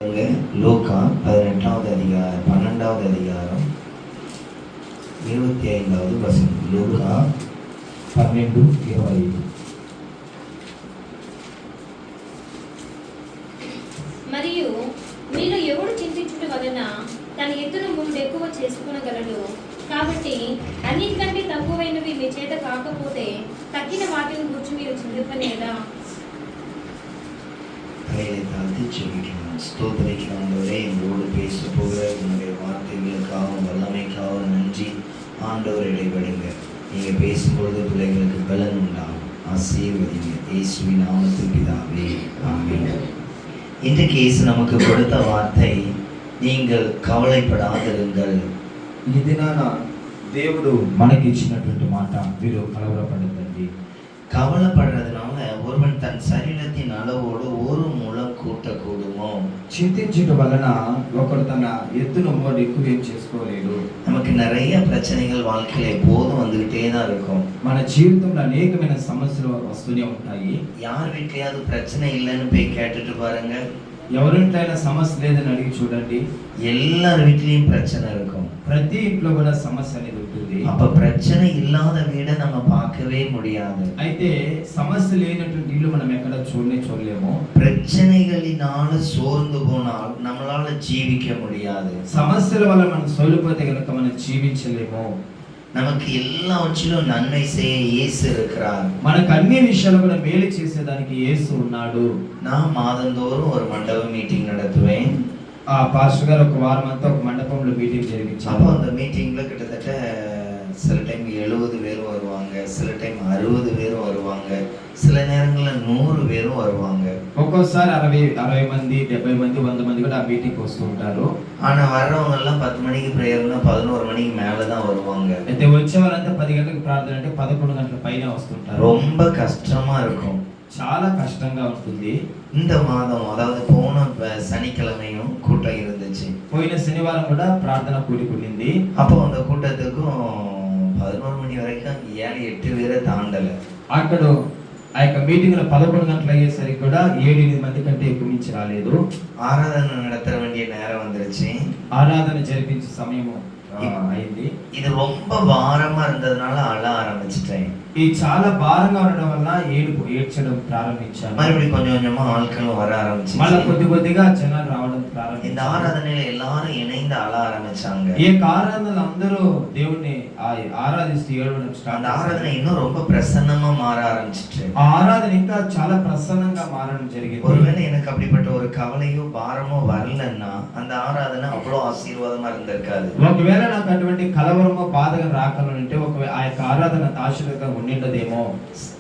லூக்கா 18வது அதிகாரம் 12வது அதிகாரம் 25வது வசனம். லூக்கா 12:25. మరియు మీలో ఎవడు చింతించుట వలన తన ఎత్తును ముందు ఎక్కువ చేసుకునగలడు. కాబట్టి అన్నిటికంటే తక్కువైనవి మీ చేత కాకపోతే తక్కిన వాటిని గురించి మీరు చింతింపలేదా? ஸ்தோத்திரிக்கிறவங்களே, எங்களோடு பேச போகிற உங்களுடைய வார்த்தைகளுக்காகவும் வல்லமைக்காகவும் நன்றி. ஆண்டவர் இடைபடுங்க. நீங்கள் பேசும்பொழுது பிள்ளைகளுக்கு பலன் உண்டாகும். ஆசீர்வதிங்க. இயேசுவின் நாமத்தில் பிதாவே, ஆமென். இன்றைக்கு இயேசு நமக்கு கொடுத்த வார்த்தை, நீங்கள் கவலைப்படாதிருங்கள். ఈ దినాన దేవుడు మనకి ఇచ్చినటువంటి మాట, మీరు కలవరపడద్దండి. கவலைப்படுறதுனால ஒருவன் தன் சரீரத்தின் அளவோடு ஒரு முழம் கூட்டக்கூடுமோ? చింతించుట వలన ఒకడు తన ఎత్తును మోడు ఎక్కువ ఏం చేసుకోలేడు. நமக்கு நிறைய பிரச்சனைகள் வாழ்க்கையில எப்போதும் வந்துகிட்டே தான் இருக்கும். మన జీవితంలో అనేకమైన సమస్యలు వస్తూనే ఉంటాయి. யார் வீட்லயாவது பிரச்சனை இல்லைன்னு போய் கேட்டுட்டு பாருங்க. ఎవరింట్లైనా సమస్య లేదని అడిగి చూడండి. எல்லார் வீட்லயும் பிரச்சனை இருக்கும். ప్రతి ఇంట్లో కూడా సమస్య అనేది ఉంటుంది. அப்ப பிரச்சனை இல்லாத வீடை நம்ம பார்க்கவே முடியாது. అయితే సమస్య లేనటువంటి ఇల్లు మనం ఎక్కడ చూడలేము. பிரச்சனைகளினால சோர்ந்து போனால் நம்மளால ஜீவிக்க முடியாது. సమస్యల వల్ల మనం సోలిపోతే కనుక మనం జీవించలేము. நமக்கு எல்லாவற்றிலும் நன்மை செய்ய இயேசு இருக்கிறார். మనకు అన్ని విషయాలు కూడా మేలు చేసేదానికి యేసు ఉన్నాడు. நான் மாதந்தோறும் ஒரு மண்டப மீட்டிங் நடத்துவேன். ఆ పాస్టర్ గారు ఒక వారం అంతా ఒక మండపంలో మీటింగ్ జరిగించారు. அப்போ அந்த மீட்டிங்ல கிட்டத்தட்ட சில டைம் 70 பேர் வருவாங்க, சில டைம் 60 பேர் வருவாங்க, சில நேரங்களில் 100 பேரும் வருவாங்க. ఒక్కోసారి 60 మంది 70 మంది 100 మంది కూడా ఆ మీటింగ్కి వస్తూ ఉంటారు. ஆனா வர்றவங்க எல்லாம் 10 மணிக்கு பிரேயர்னா 11 மணிக்கு மேல தான் வருவாங்க. అయితే వచ్చే వాళ్ళంతా 10 గంటలకు ప్రార్థన అంటే 11 గంటల పైన వస్తుంటారు. ரொம்ப కష్టமா இருக்கும். చాలా కష్టంగా ఉంటుంది. இந்த மாதம், அதாவது போன சனிக்கிழமையும் கூட்டம் இருந்துச்சு. పోయిన శనివారం కూడా ప్రార్థన కూడికుండింది. அப்போ அந்த கூட்டத்துக்கும் 11 மணி வரைக்கும் 7-8 பேரை தாண்டல. అక్కడ ఆ యొక్క మీటింగ్ లో 11 గంటలు అయ్యేసరికి కూడా 7-8 మంది కంటే ఎక్కువ మించి రాలేదు. ஆராதனை நடத்த வேண்டிய நேரம் வந்துருச்சு. ఆరాధన జరిపించే సమయం అయింది. இது ரொம்ப భారமா இருந்ததுனால அழ ஆரம்பிச்சிட்டேன். ఈ చాలా భారంగా ఉండడం వల్ల ఏడ్చడం ప్రారంభించాను. மறுபடியும் கொஞ்சம் கொஞ்சமா ஆட்கள் வர ஆரம்பிச்சு, మళ్ళీ కొద్ది కొద్దిగా జనాలు రావడం இந்த ప్రారంభించారు. ஆராதனையில எல்லாரும் இணைந்து అழ ఆరంభించాங்க. ఈ ఆరాధనలు అందరూ దేవుణ్ణి ఆరాధిస్తూ ఏడవడం స్టార్ట్. அந்த ஆராதனை இன்னும் ரொம்ப பிரசன்னமா மாற ஆரம்பிச்சிட்டு, ఆ ఆరాధన ఇంకా చాలా ప్రసన్నంగా మారడం జరిగింది. ஒருவேளை எனக்கு அப்படிப்பட்ட ஒரு கவலையோ பாரமோ வரலன்னா அந்த ஆராதனை அவ்வளோ ஆசீர்வாதமா இருந்திருக்காது. ఒకవేళ నాకు అటువంటి కలవరమో బాధగా రాకనుంటే ఆ యొక్క ఆరాధన ఆశీర్వాదంగా ఉండిండదేమో.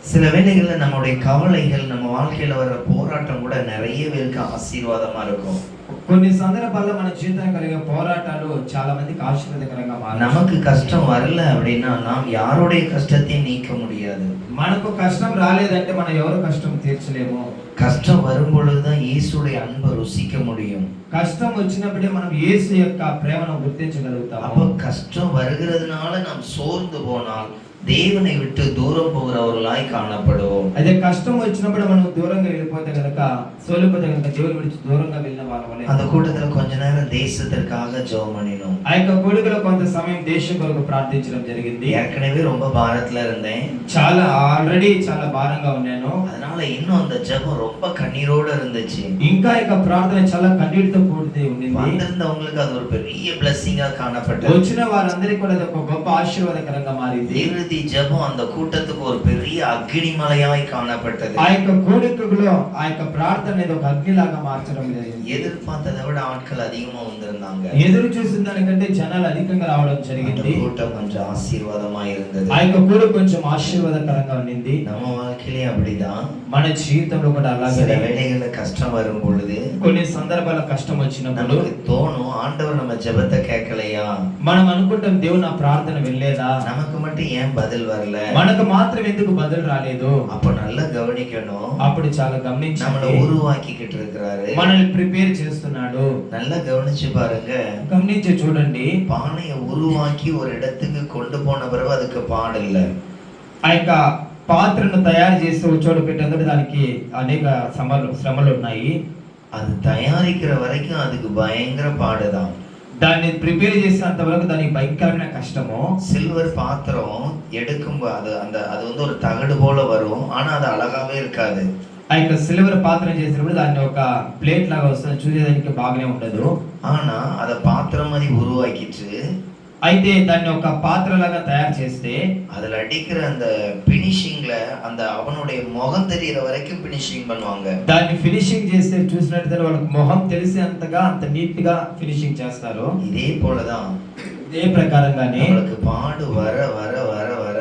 சில வேளைகள்ல நம்முடைய கவலைகள், நம்ம வாழ்க்கையில வர்ற போராட்டம் கூட நிறைய பேருக்கு ஆசீர்வாதமா இருக்கும். కొన్ని సందర్భాల్లో మన జీవితంలో కలిగే పోరాటాలు చాలా మందికి ఆశీర్వాదకరంగా మారాయి. நமக்கு கஷ்டம் வரல அப்படின்னா நாம் யாருடைய கஷ்டத்தையும் நீக்க முடியாது. మనకు కష్టం రాలేదంటే మనం ఎవరు కష్టం తీర్చలేము. கஷ்டம் வரும் பொழுதுதான் இயேசுடைய அன்பை ருசிக்க முடியும். కష్టం వచ్చినప్పుడే మనం యేసు యొక్క ప్రేమను గుర్తించగలుగుతాము. அப்போ கஷ்டம் வருகிறதுனால நாம் சோர்ந்து போனால் தேவனை விட்டு தூரம் போகிறவர்களாய் காணப்படுவோம். అదే కష్టం వచ్చినప్పుడు మనం దూరంగా వెళ్ళిపోతే కనుక సోలిపోతే కనుక దేవుని విడిచి దూరంగా వెళ్ళిన వాళ్ళే. அந்த கூட்டத்துல கொஞ்ச நேரம் தேசத்திற்காக ஜெபம் பண்ணினோம். ఆ యొక్క కూడికలో కొంత సమయం దేశం కొరకు ప్రార్థించడం జరిగింది. ஏற்கனவே ரொம்ப பாரத்துல இருந்தேன். ఆల్రెడీ చాలా భారంగా ఉన్నాను. அதனால இன்னும் அந்த ஜெபம் ரொம்ப கண்ணீரோட இருந்துச்சு. ఇంకా ఇక ప్రార్థన చాలా కన్నీటితో కూడితే ఉండింది. வந்திருந்தவங்களுக்கு அது ஒரு பெரிய பிளెస్సింగ్గా காணப்பட்டது. వచ్చిన వారందరికీ కూడా ఒక గొప్ప ఆశీర్వాదకరంగా మారింది. இறுதி ஜெபம் அந்த கூட்டத்துக்கு ஒரு பெரிய அக்னி மலையாய் காணப்பட்டது. ఆ యొక్క కూడికలో ఆ యొక్క ప్రార్థన అనేది ఒక అగ్నిలాగా మార్చడం జరిగింది. எதிர்பார்த்ததை விட ஆட்கள் அதிகமா வந்திருந்தாங்க. ఎదురు చూసిన దానికంటే జనాలు అధికంగా రావడం జరిగింది. கூட்டம் கொஞ்சம் ஆசீர்வாதமா இருந்தது. ఆ యొక్క కూడిక కొంచెం ఆశీర్వాదకరంగా ఉండింది. நம்ம வாழ்க்கையிலே அப்படிதான். మన జీవితంలో కూడా అలాగే சில வேளைகள்ல கஷ்டம் வரும் பொழுது, కొన్ని సందర్భాల కష్టం వచ్చినప్పుడు நமக்கு தோணும், ஆண்டவர் நம்ம ஜெபத்தை கேட்கலையா, మనం అనుకుంటాం దేవుడు నా ప్రార్థన వినలేదా, நமக்கு மட்டும் ஏன் பதில் வரல, మనకు మాత్రం ఎందుకు బదులు రాలేదు. அப்ப நல்லா கவனிக்கணும். అప్పుడు చాలా గమనించాలి. நம்மள உருவாக்கிக்கிட்டு இருக்கிறாரு, మనల్ని ప్రిపేర్ చేస్తున్నాడు. நல்லா கவனிச்சு பாருங்க. గమనించి చూడండి. பானையை உருவாக்கி ஒரு இடத்துக்கு கொண்டு போன பிறகு அதுக்கு பாடல்ல, ఆ యొక్క పాత్రను తయారు చేసి ఒక చోట పెట్టేందుకు దానికి అనేక శ్రమలు ఉన్నాయి. அது தயாரிக்கிற வரைக்கும் அதுக்கு பயங்கர பாடுதான். దాన్ని ప్రిపేర్ చేసేంత వరకు దానికి భయంకరమైన కష్టము. சில்வர் பாத்திரம் எடுக்கும்போது அது வந்து ஒரு தகடு போல வரும், ஆனா அது அழகாவே இருக்காது. ఆ యొక్క సిల్వర్ పాత్ర చేసినప్పుడు దాన్ని ఒక ప్లేట్ లాగా వస్తుంది, చూసేదానికి బాగానే ఉండదు. ஆனா அதை பாத்திரம் மாதிரி உருவாக்கிட்டு అయితే దాన్ని ఒక పాత్ర లాగా తయారు చేస్తే அதுல அடிக்கிற அந்த பினிஷிங்ல அந்த அவனுடைய முகம் தெரியற வரைக்கும் பினிஷிங் பண்ணுவாங்க. దాన్ని ఫినిషింగ్ చేస్తే చూసినట్లయితే వాళ్ళకి మొహం తెలిసేంతగా అంత నీట్ గా ఫినిషింగ్ చేస్తారు. இதே போலதான் ఇదే ప్రకారంగానే நம்மளுக்கு பாடு வர வர வர வர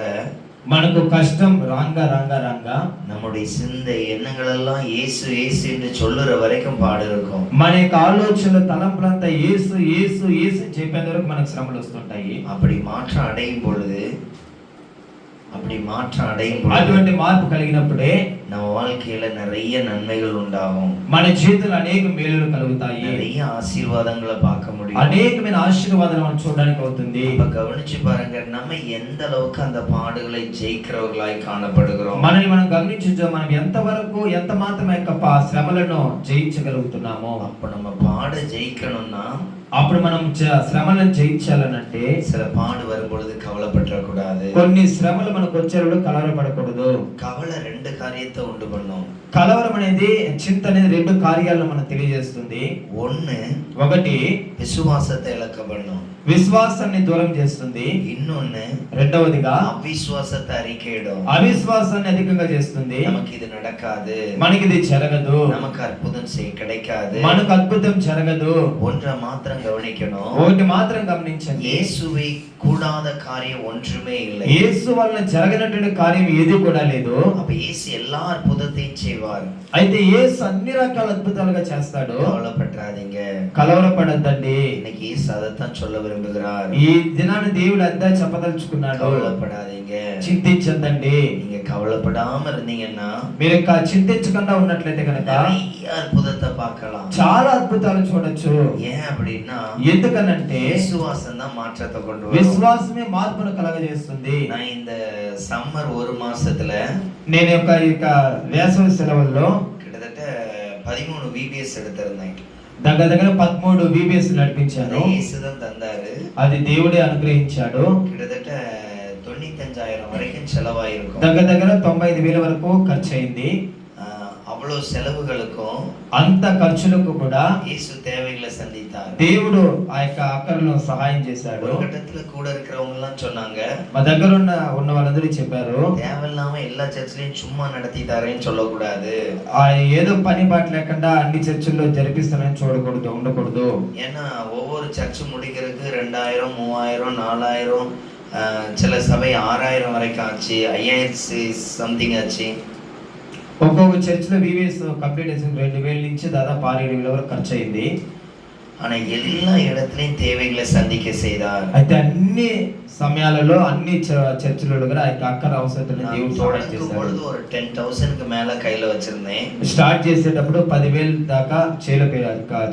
మనకు కష్టం రాంగా రాంగా రాంగా நம்முடைய சிந்தை எண்ணங்கள் எல்லாம் இயேசு இயேசு என்று சொல்லுற வரைக்கும் பாடு இருக்கும். మన యొక్క ఆలోచనలు తలంపులంతా యేసు యేసు యేసు చెప్పేంత వరకు మనకు శ్రమలు వస్తుంటాయి. அப்படி மாற்றம் அடையும் பொழுது అటువంటి మార్పు కలిగినప్పుడే நம்ம வாழ்க்கையில நிறைய நன்மைகள் உண்டாகும். మన జీవితంలో అనేక మేలులు కలుగుతాయి, நிறைய ஆசீர்வாதங்களை பார்க்க முடியும், అనేకమైన ఆశీర్వాదాలు మనం చూడడానికి అవుతుంది. இப்ப கவனிச்சு பாருங்க, நம்ம எந்த அளவுக்கு அந்த பாடுகளை ஜெயிக்கிறவர்களாய் காணப்படுகிறோம். మనల్ని మనం గమనించు, మనం ఎంత వరకు ఎంత మాత్రం యొక్క శ్రమలను జయించగలుగుతున్నామో. அப்ப நம்ம பாட ஜெயிக்கணும்னா, అప్పుడు మనం శ్రమలను జయించాలనంటే சில பாடு வரும் பொழுது கவலைப்படக்கூடாது. కొన్ని శ్రమలు మనకు వచ్చేటప్పుడు కలవరపడకూడదు. கவலை ரெண்டு காரியத்தை உண்டு பண்ணும். కలవరం అనేది, చింత అనేది రెండు కార్యాలను మనకు తెలియజేస్తుంది. ఒకటి విశ్వాసத்தை இழக்க பண்ணும், విశ్వాసాన్ని దూరం చేస్తుంది. இன்னொன்னு రెండవదిగా అవిశ్వాసத்தை அறிக்கையிடும், అవిశ్వాసాన్ని అధికంగా చేస్తుంది. நமக்கு இது நடக்காது, మనకి ఇది జరగదు, நமக்கு అద్భుతం கிடைக்காது, మనకు అద్భుతం జరగదు. ஒன்றை மாத்திரம் கவனிக்கணும், ఒకటి మాత్రం గమనించండి, இயேசுவை கூடாத காரியம் ஒன்றுமே இல்லை. యేసు వలన జరగనటువంటి కార్యం ఏది కూడా లేదు. அப்ப இயேசு எல்லா அற்புதத்தையும் செய்வார். అయితే యేసు అన్ని రకాల అద్భుతాలుగా చేస్తాడు. கவலைப்படாதீங்க, కలవరపడద్దండి. இன்னைக்கு இயேசு அதைத்தான் சொல்ல விரும்புகிறார். ఈ దినాన్ని దేవుడు అద్దా చెప్పదలుచుకున్నాడు. கவலைப்படாதீங்க, చింతించద్దండి. நீங்க கவலைப்படாம இருந்தீங்கன்னா మీరు చింతించకుండా ఉన్నట్లయితే కనుక நிறைய அற்புதத்தை பார்க்கலாம். చాలా అద్భుతాలు చూడొచ్చు. ஏன் அப்படின்னா, ఎందుకనంటే விசுவாசம் தான் மாற்றத்தை கொண்டு வரும். విశ్వాసమే మార్పును కలగజేస్తుంది. நான் இந்த சம்மர் ஒரு மாசத்துல నేను యొక్క వేసవి సెలవుల్లో கிட்டத்தட்ட 13 VBS எடுத்திருந்தேன். దగ్గర 13 VBS నడిపించాను. இயேசுதான் தந்தாரு, అది దేవుడే అనుగ్రహించాడు. கிட்டத்தட்ட 95,000 வரைக்கும் செலவாயிருக்கும். దగ్గర 95,000 వరకు ఖర్చు అయింది. அவ்வளவு செலவுகளுக்கும் అంత ఖర్చులకు కూడా இயேசு தேவைகளை சந்தித்தார். దేవుడు ఆ యొక్క అక్కరలో సహాయం చేశాడు. ஒரு கட்டத்துல கூட இருக்கிறவங்க எல்லாம் சொன்னாங்க, మా దగ్గర ఉన్న వాళ్ళందరూ చెప్పారు, தேவையில்லாம எல்லா சர்ச்சிலையும் சும்மா நடத்திட்டாரேன்னு சொல்லக்கூடாது. ఏదో పని పాట లేకుండా అన్ని చర్చిల్లో జరిపిస్తానని చూడకూడదు, ఉండకూడదు. ஏன்னா ஒவ்வொரு சர்ச் முடிக்கிறதுக்கு 2000, 3000, 4000, சில சபை 6000 வரைக்கும் ஆச்சு, 5000 சம்திங் ஆச்சு. ఒక్కొక్క చర్చిలో VBS కంప్లీట్ చేసిన 2000 నుంచి దాదాపు 6,000 వరకు ఖర్చు అయింది. ஆனா எல்லா இடத்துலயும் தேவைகளை சந்திக்க செய்தார். అయితే అన్ని సమయాలలో అన్ని చర్చిలలో కూడా ఆ అక్కర అవసరతలను దేవుడు సహాయం చేశాడు. ஒரு 10,000க்கு மேல கையில வச்சிருந்தேன். స్టార్ట్ చేసేటప్పుడు 10,000 దాకా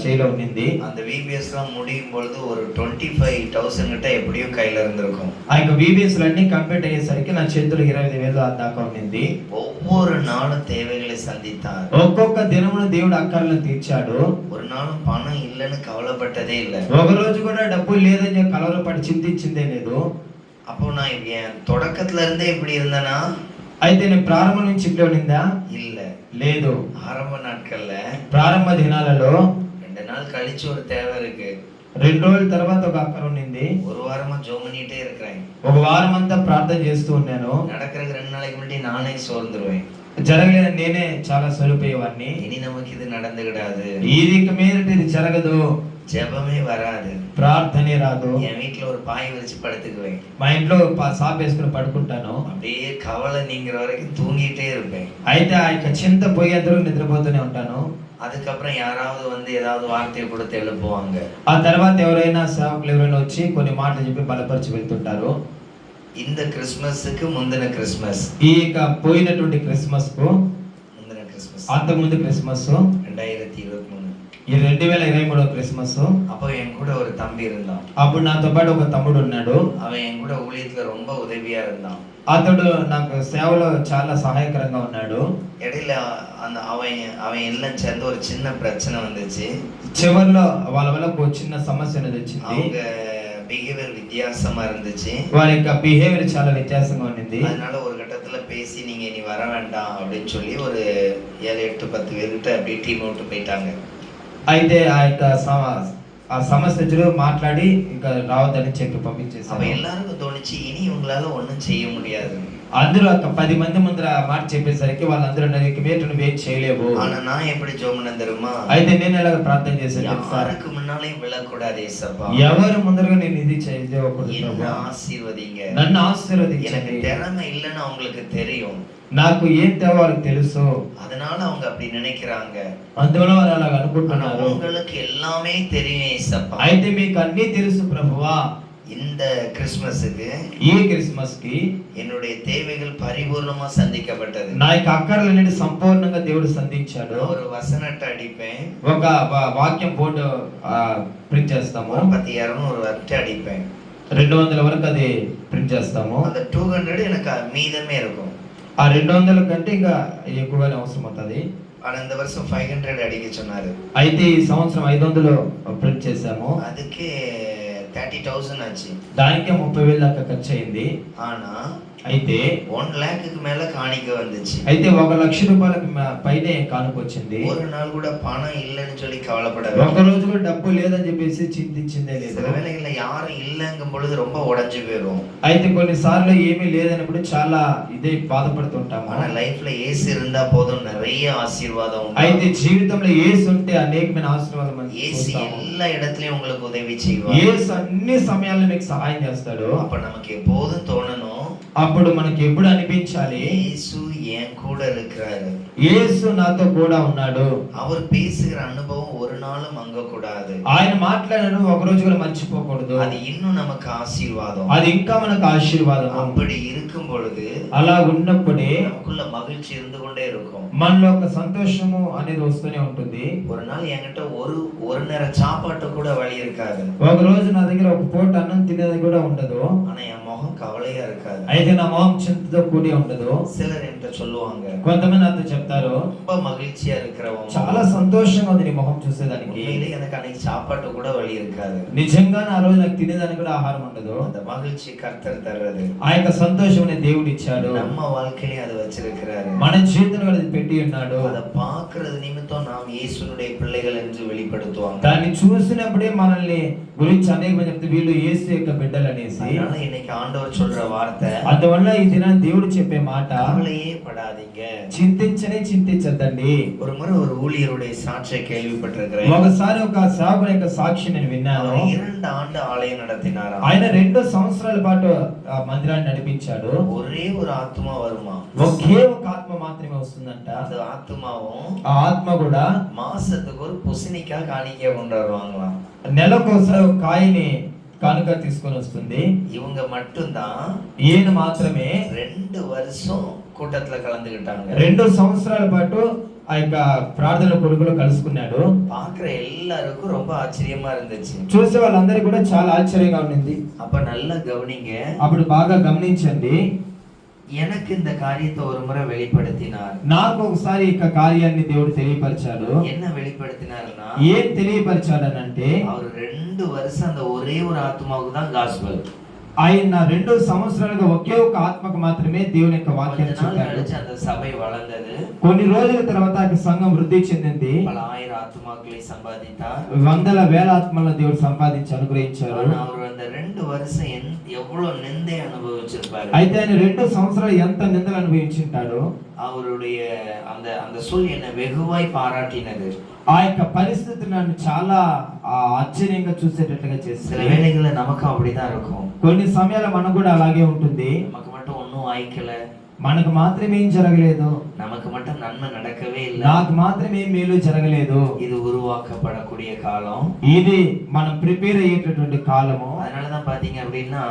చేలో ఉన్నింది. அந்த VBS எல்லாம் முடியும் பொழுது ஒரு 25,000 கிட்ட எப்படியும் கையில இருந்திருக்கும். ఆ యొక్క VBS అన్ని కంప్లీట్ అయ్యేసరికి నా చేతులు 25,000 దాకా ఉన్నింది. ஒவ்வொரு நாளும் தேவைகளை சந்தித்தார். ఒక్కొక్క దినమున దేవుడు అక్కర్లను తీర్చాడు. ஒரு நாளும் பணம் இல்லைன்னு கவலைப்பட்டதே இல்லை. ఒక రోజు కూడా డబ్బులు లేదని కలవరపడి చింతించిందే లేదు. அப்போ நான் என் தொடக்கத்துல இருந்தே இப்படி இருந்தேனா? అయితే నేను ప్రారంభం నుంచి ఇట్లా ఉన్నిందా? இல்ல, లేదు. ஆரம்ப நாட்கள்ல ప్రారంభ దినాలలో 2 நாள் கழிச்சு ஒரு தேவை இருக்கு, 2 రోజుల తర్వాత ఒక అక్కర ఉన్నింది. ஒரு வாரமா ஜெபம் பண்ணிட்டே இருக்கிறேன், ఒక వారం అంతా ప్రార్థన చేస్తూ ఉన్నాను. நடக்கிறதுக்கு 2 நாளைக்கு முன்னாடி நானே சோர்ந்துருவேன், జరగలేదని నేనే చాలా సరిపోయేవాడిని. இனி நமக்கு இது நடந்துகிடாது, ఇక మీదట ఇది జరగదు, ஜெபமே வராது, ప్రార్థనే రాదు. என் வீட்டுல ஒரு பாய் விரிச்சு படுத்துக்குவேன், మా ఇంట్లో సాప్ వేసుకుని పడుకుంటాను. அப்படியே கவலை நீங்கிற வரைக்கும் தூங்கிட்டே இருப்பேன். అయితే ఆ యొక్క చింత పోయేందుకు నిద్రపోతూనే ఉంటాను. அதுக்கப்புறம் யாராவது வந்து ஏதாவது வார்த்தையை கொடுத்து எழுப்புவாங்க. ఆ తర్వాత ఎవరైనా సేవకులు ఎవరైనా వచ్చి కొన్ని మాటలు చెప్పి బలపరిచి వెళ్తుంటారు. இந்த கிறிஸ்மஸுக்கு முந்தின கிறிஸ்மஸ், ఈ యొక్క పోయినటువంటి క్రిస్మస్ కు முந்தின கிறிஸ்மஸ், అంత ముందు క్రిస్మస్ 2023 ఈ 2023 క్రిస్మస్ அப்போ என் கூட ஒரு தம்பி இருந்தான். అప్పుడు నాతో పాటు ఒక తమ్ముడు ఉన్నాడు. அவன் என் கூட ஊழியத்துல ரொம்ப உதவியா இருந்தான். అతడు నాకు సేవలో చాలా సహాయకరంగా ఉన్నాడు. இடையில அந்த அவன் எல்லாம் சேர்ந்து ஒரு சின்ன பிரச்சனை வந்துச்சு. చివర్లో వాళ్ళ వల్ల ఒక చిన్న సమస్య అనేది వచ్చింది. அவங்க பிஹேவியர் வித்தியாசமா இருந்துச்சு. వారి యొక్క బిహేవియర్ చాలా వ్యత్యాసంగా ఉండింది. அதனால ஒரு கட்டத்துல பேசி நீங்க இனி வர வேண்டாம் அப்படின்னு சொல்லி ஒரு 7, 8, 10 பேர்கிட்ட அப்படியே டீம் விட்டு போயிட்டாங்க. అయితే ఆ యొక్క సమస్యలు మాట్లాడి ఇంకా రావద్దని చెప్పి పంపించేసారు. அப்ப எல்லாருக்கும் தோணுச்சு இனி இவங்களால ஒண்ணும் செய்ய முடியாது. అందరూ ఒక 10 మంది ముందర ఆ మాట చెప్పేసరికి వాళ్ళందరూ అన్నారు ఇక మీరు నువ్వేం చేయలేవు. ஆனா நான் எப்படி ஜெபம் பண்ணேன் தெரியுமா? అయితే నేను ఎలా ప్రార్థన చేశాను తెలుసా? யாருக்கு முன்னாலேயும் விழக்கூடாது ஏசப்பா. ఎవరు ముందరగా నేను ఇది చేయకూడదు. என்ன ஆசீர்வதிங்க. నన్ను ఆశీర్వదించండి. எனக்கு திறமை இல்லைன்னு அவங்களுக்கு தெரியும். నాకు ఏం తేవాలో తెలుసు. அதனால அவங்க அப்படி நினைக்கிறாங்க. అందువల్ల వారు అలా అనుకుంటున్నారు. உங்களுக்கு எல்லாமே தெரியும் ஏசப்பா. అయితే మీకు అన్నీ తెలుసు ప్రభువా. இந்த கிறிஸ்மஸுக்கு ఈ క్రిస్మస్ కి என்னுடைய தேவைகள் பரிபூர்ணமா சந்திக்கப்பட்டது. నా యొక్క అక్కర్లన్నిటి సంపూర్ణంగా దేవుడు సంధించాడు. ஒரு வசனத்தை அடிப்பேன். ఒక వాక్యం బోర్డు ప్రింట్ చేస్తాము. 200 வரை அடிப்பேன். 200 వరకు అది ప్రింట్ చేస్తాము. அந்த 200 எனக்கு மீதமே இருக்கும். ఆ 200 కంటే ఇంకా ఎక్కువగానే అవసరం అవుతుంది. ஆனா இந்த வருஷம் 500 அடிக்க சொன்னாரு. అయితే ఈ సంవత్సరం 500 ప్రింట్ చేసాము. அதுக்கு 30,000 ஆச்சு. దానికే 30,000 దాకా ఖర్చు అయింది. ஆனா అయితే 1 lakhக்கு மேல காணிக்க வந்துச்சு. అయితే 1,00,000 రూపాయలకు పైనే కానుక వచ్చింది. ஒரு நாள் கூட பணம் இல்லைன்னு சொல்லி கவலைப்படவே. ఒక రోజు కూడా డబ్బు లేదని చెప్పేసి చింతించిందే లేదు. சில வேளைகள்ல யாரும் இல்லங்கும் பொழுது ரொம்ப உடைஞ்சு போயிரும். అయితే కొన్నిసార్లు ఏమీ లేదన్నప్పుడు చాలా ఇదే బాధపడుతుంటాము. ஆனா லைஃப்ல இயேசு இருந்தா போதும் நிறைய ஆசீர்வாதம் உண்டு. అయితే జీవితంలో యేసు ఉంటే అనేకమైన ఆశీర్వాదం మనకి இயேசு చూస్తాము. எல்லா இடத்துலயும் உங்களுக்கு உதவி செய்வார். యేసు అన్ని సమయాల్లో మీకు సహాయం చేస్తాడు. அப்ப நமக்கு எப்போதும் தோணணும், అప్పుడు మనకి ఎప్పుడు అనిపించాలి இயேசு என் கூட இருக்கிறாரு. యేసు నాతో కూడా ఉన్నాడు. அவர் பேசுகிற அனுபவம் ஒரு நாளும் மங்க கூடாது. ఆయన మాట్లాడను ఒక రోజు కూడా మర్చిపోకూడదు. அது இன்னும் நமக்கு ஆசீர்வாதம். అది ఇంకా మనకు ఆశీర్వాదం. அப்படி இருக்கும் பொழுது అలా ఉన్నప్పుడే நமக்குள்ள மகிழ்ச்சி இருந்து கொண்டே இருக்கும். మనలో ఒక సంతోషము అనేది వస్తూనే ఉంటుంది. ஒரு நாள் என்கிட்ட ஒரு நேரம் சாப்பாட்டு கூட வழி இருக்காது. ఒక రోజు నా దగ్గర ఒక పూట అన్నం తినేది కూడా ఉండదు. ஆனா என் முகம் கவலையா இருக்காது. అయితే నా మొహం చింతతో కూడి ఉండదు. சிலர் என்கிட்ட சொல்லுவாங்க, కొంతమంది నాతో చెప్తారు ரொம்ப மகிழ்ச்சியா இருக்கிறவங்க, చాలా సంతోషంగా ఉంది నీ మొహం చూసేదానికి. உண்மையிலே எனக்கு அன்னைக்கு சாப்பாட்டு கூட வழி இருக்காது. నిజంగా ఆ రోజు నాకు తినేదానికి కూడా ఆహారం ఉండదు. அந்த மகிழ்ச்சி கர்த்தர் தர்றது. ఆ యొక్క సంతోషం దేవుడు ఇచ్చాడు. நம்ம வாழ்க்கையிலே அது வச்சிருக்கிறாரு. మన జీవితంలో అది పెట్టి ఉన్నాడు. அதை பார்க்கிறது நிமித்தம் நாம் இயேசுனுடைய பிள்ளைகள் என்று வெளிப்படுத்துவாங்க. దాన్ని చూసినప్పుడే మనల్ని గురించి అనేక మంది చెప్తే వీళ్ళు యేసు యొక్క బిడ్డలు అనేసి. அதனால இன்னைக்கு ஆண்டவர் சொல்ற வார்த்தை, అందువల్ల ఈ దినాన్ని దేవుడు చెప్పే మాట, கவலையே படாதீங்க, చింతించదండి. ஒரு முறை ஒரு ஊழியருடைய சாட்சியை கேள்விப்பட்டிருக்கிறேன். ఒకసారి ఒక సేవకుని యొక్క సాక్షి నేను విన్నాను. 2 ஆண்டு ஆலயம் நடத்தினாராம். ఆయన 2 సంవత్సరాల పాటు ఆ మందిరాన్ని నడిపించాడు. ஒரே ஒரு ஆத்மா வருமா, ఒకే ఒక ఆత్మ మాత్రమే వస్తుందంట. அந்த ஆத்மாவும் ఆ ఆత్మ కూడా மாசத்துக்கு ஒரு புசினிக்காய் காணிக்க கொண்டு வருவாங்களாம். నెలకోసారి ఒక కాయని కానుక తీసుకొని వస్తుంది. இவங்க மட்டும்தான் ఈయన మాత్రమే 2 வருஷம் கூட்டத்துல கலந்துக்கிட்டாங்க. 2 సంవత్సరాల పాటు ఆ యొక్క ప్రార్థన కొడుకులో కలుసుకున్నాడు. பாக்குற எல்லாருக்கும் ரொம்ப ஆச்சரியமா இருந்துச்சு. చూసే వాళ్ళందరికీ కూడా చాలా ఆశ్చర్యంగా ఉండింది. அப்ப நல்லா கவனிங்க. అప్పుడు బాగా గమనించండి. எனக்கு இந்த காரியத்தை ஒரு முறை வெளிப்படுத்தினார். నాకు ఒకసారి ఈ కార్యాన్ని దేవుడు తెలియపరిచాడు. என்ன வெளிப்படுத்தினார்னா, ఏం తెలియపరిచాడనంటే அவர் 2 வருஷம் அந்த ஒரே ஒரு ஆத்மாவுக்கு தான் காஸ்பல். ఆయన 2 సంవత్సరాలుగా ఒకే ఒక ఆత్మకు మాత్రమే దేవుని యొక్క వాక్యాన్ని చెప్పాడు. அந்த சபை வளர்ந்தது. కొన్ని రోజుల తర్వాత ఆ సంఘం వృద్ధి చెందింది. பல ஆயிரம் ஆத்மாக்களை சம்பாதித்தார். వందల వేల ఆత్మలను దేవుడు సంపాదించి అనుగ్రహించారు. அவர் அந்த 2 வருஷம் எவ்வளவு நிந்தை அனுபவிச்சிருப்பாரு. అయితే ఆయన 2 సంవత్సరాలు ఎంత నిందలు అనుభవించుంటాడు. அவருடைய அந்த அந்த சொல் என்ன வெகுவாய் பாராட்டினது. ఆ యొక్క పరిస్థితి నన్ను చాలా ఆశ్చర్యంగా చూసేటట్టుగా சில చేస్తుంది. வேளைகள்ல நமக்கும் அப்படிதான் இருக்கும். కొన్ని సమయాల మనకు కూడా అలాగే ఉంటుంది. நமக்கு மட்டும் ஒன்னும் வாய்க்கல, మనకు మాత్రమే ఏం జరగలేదు, நமக்கு மட்டும் நன்மை நடக்கவே இல்லை, నాకు మాత్రమే మేలు జరగలేదు. இது உருவாக்கப்படக்கூடிய காலம். ఇది మనం ప్రిపేర్ అయ్యేటటువంటి కాలము. அதனாலதான் பாத்தீங்க அப்படின்னா,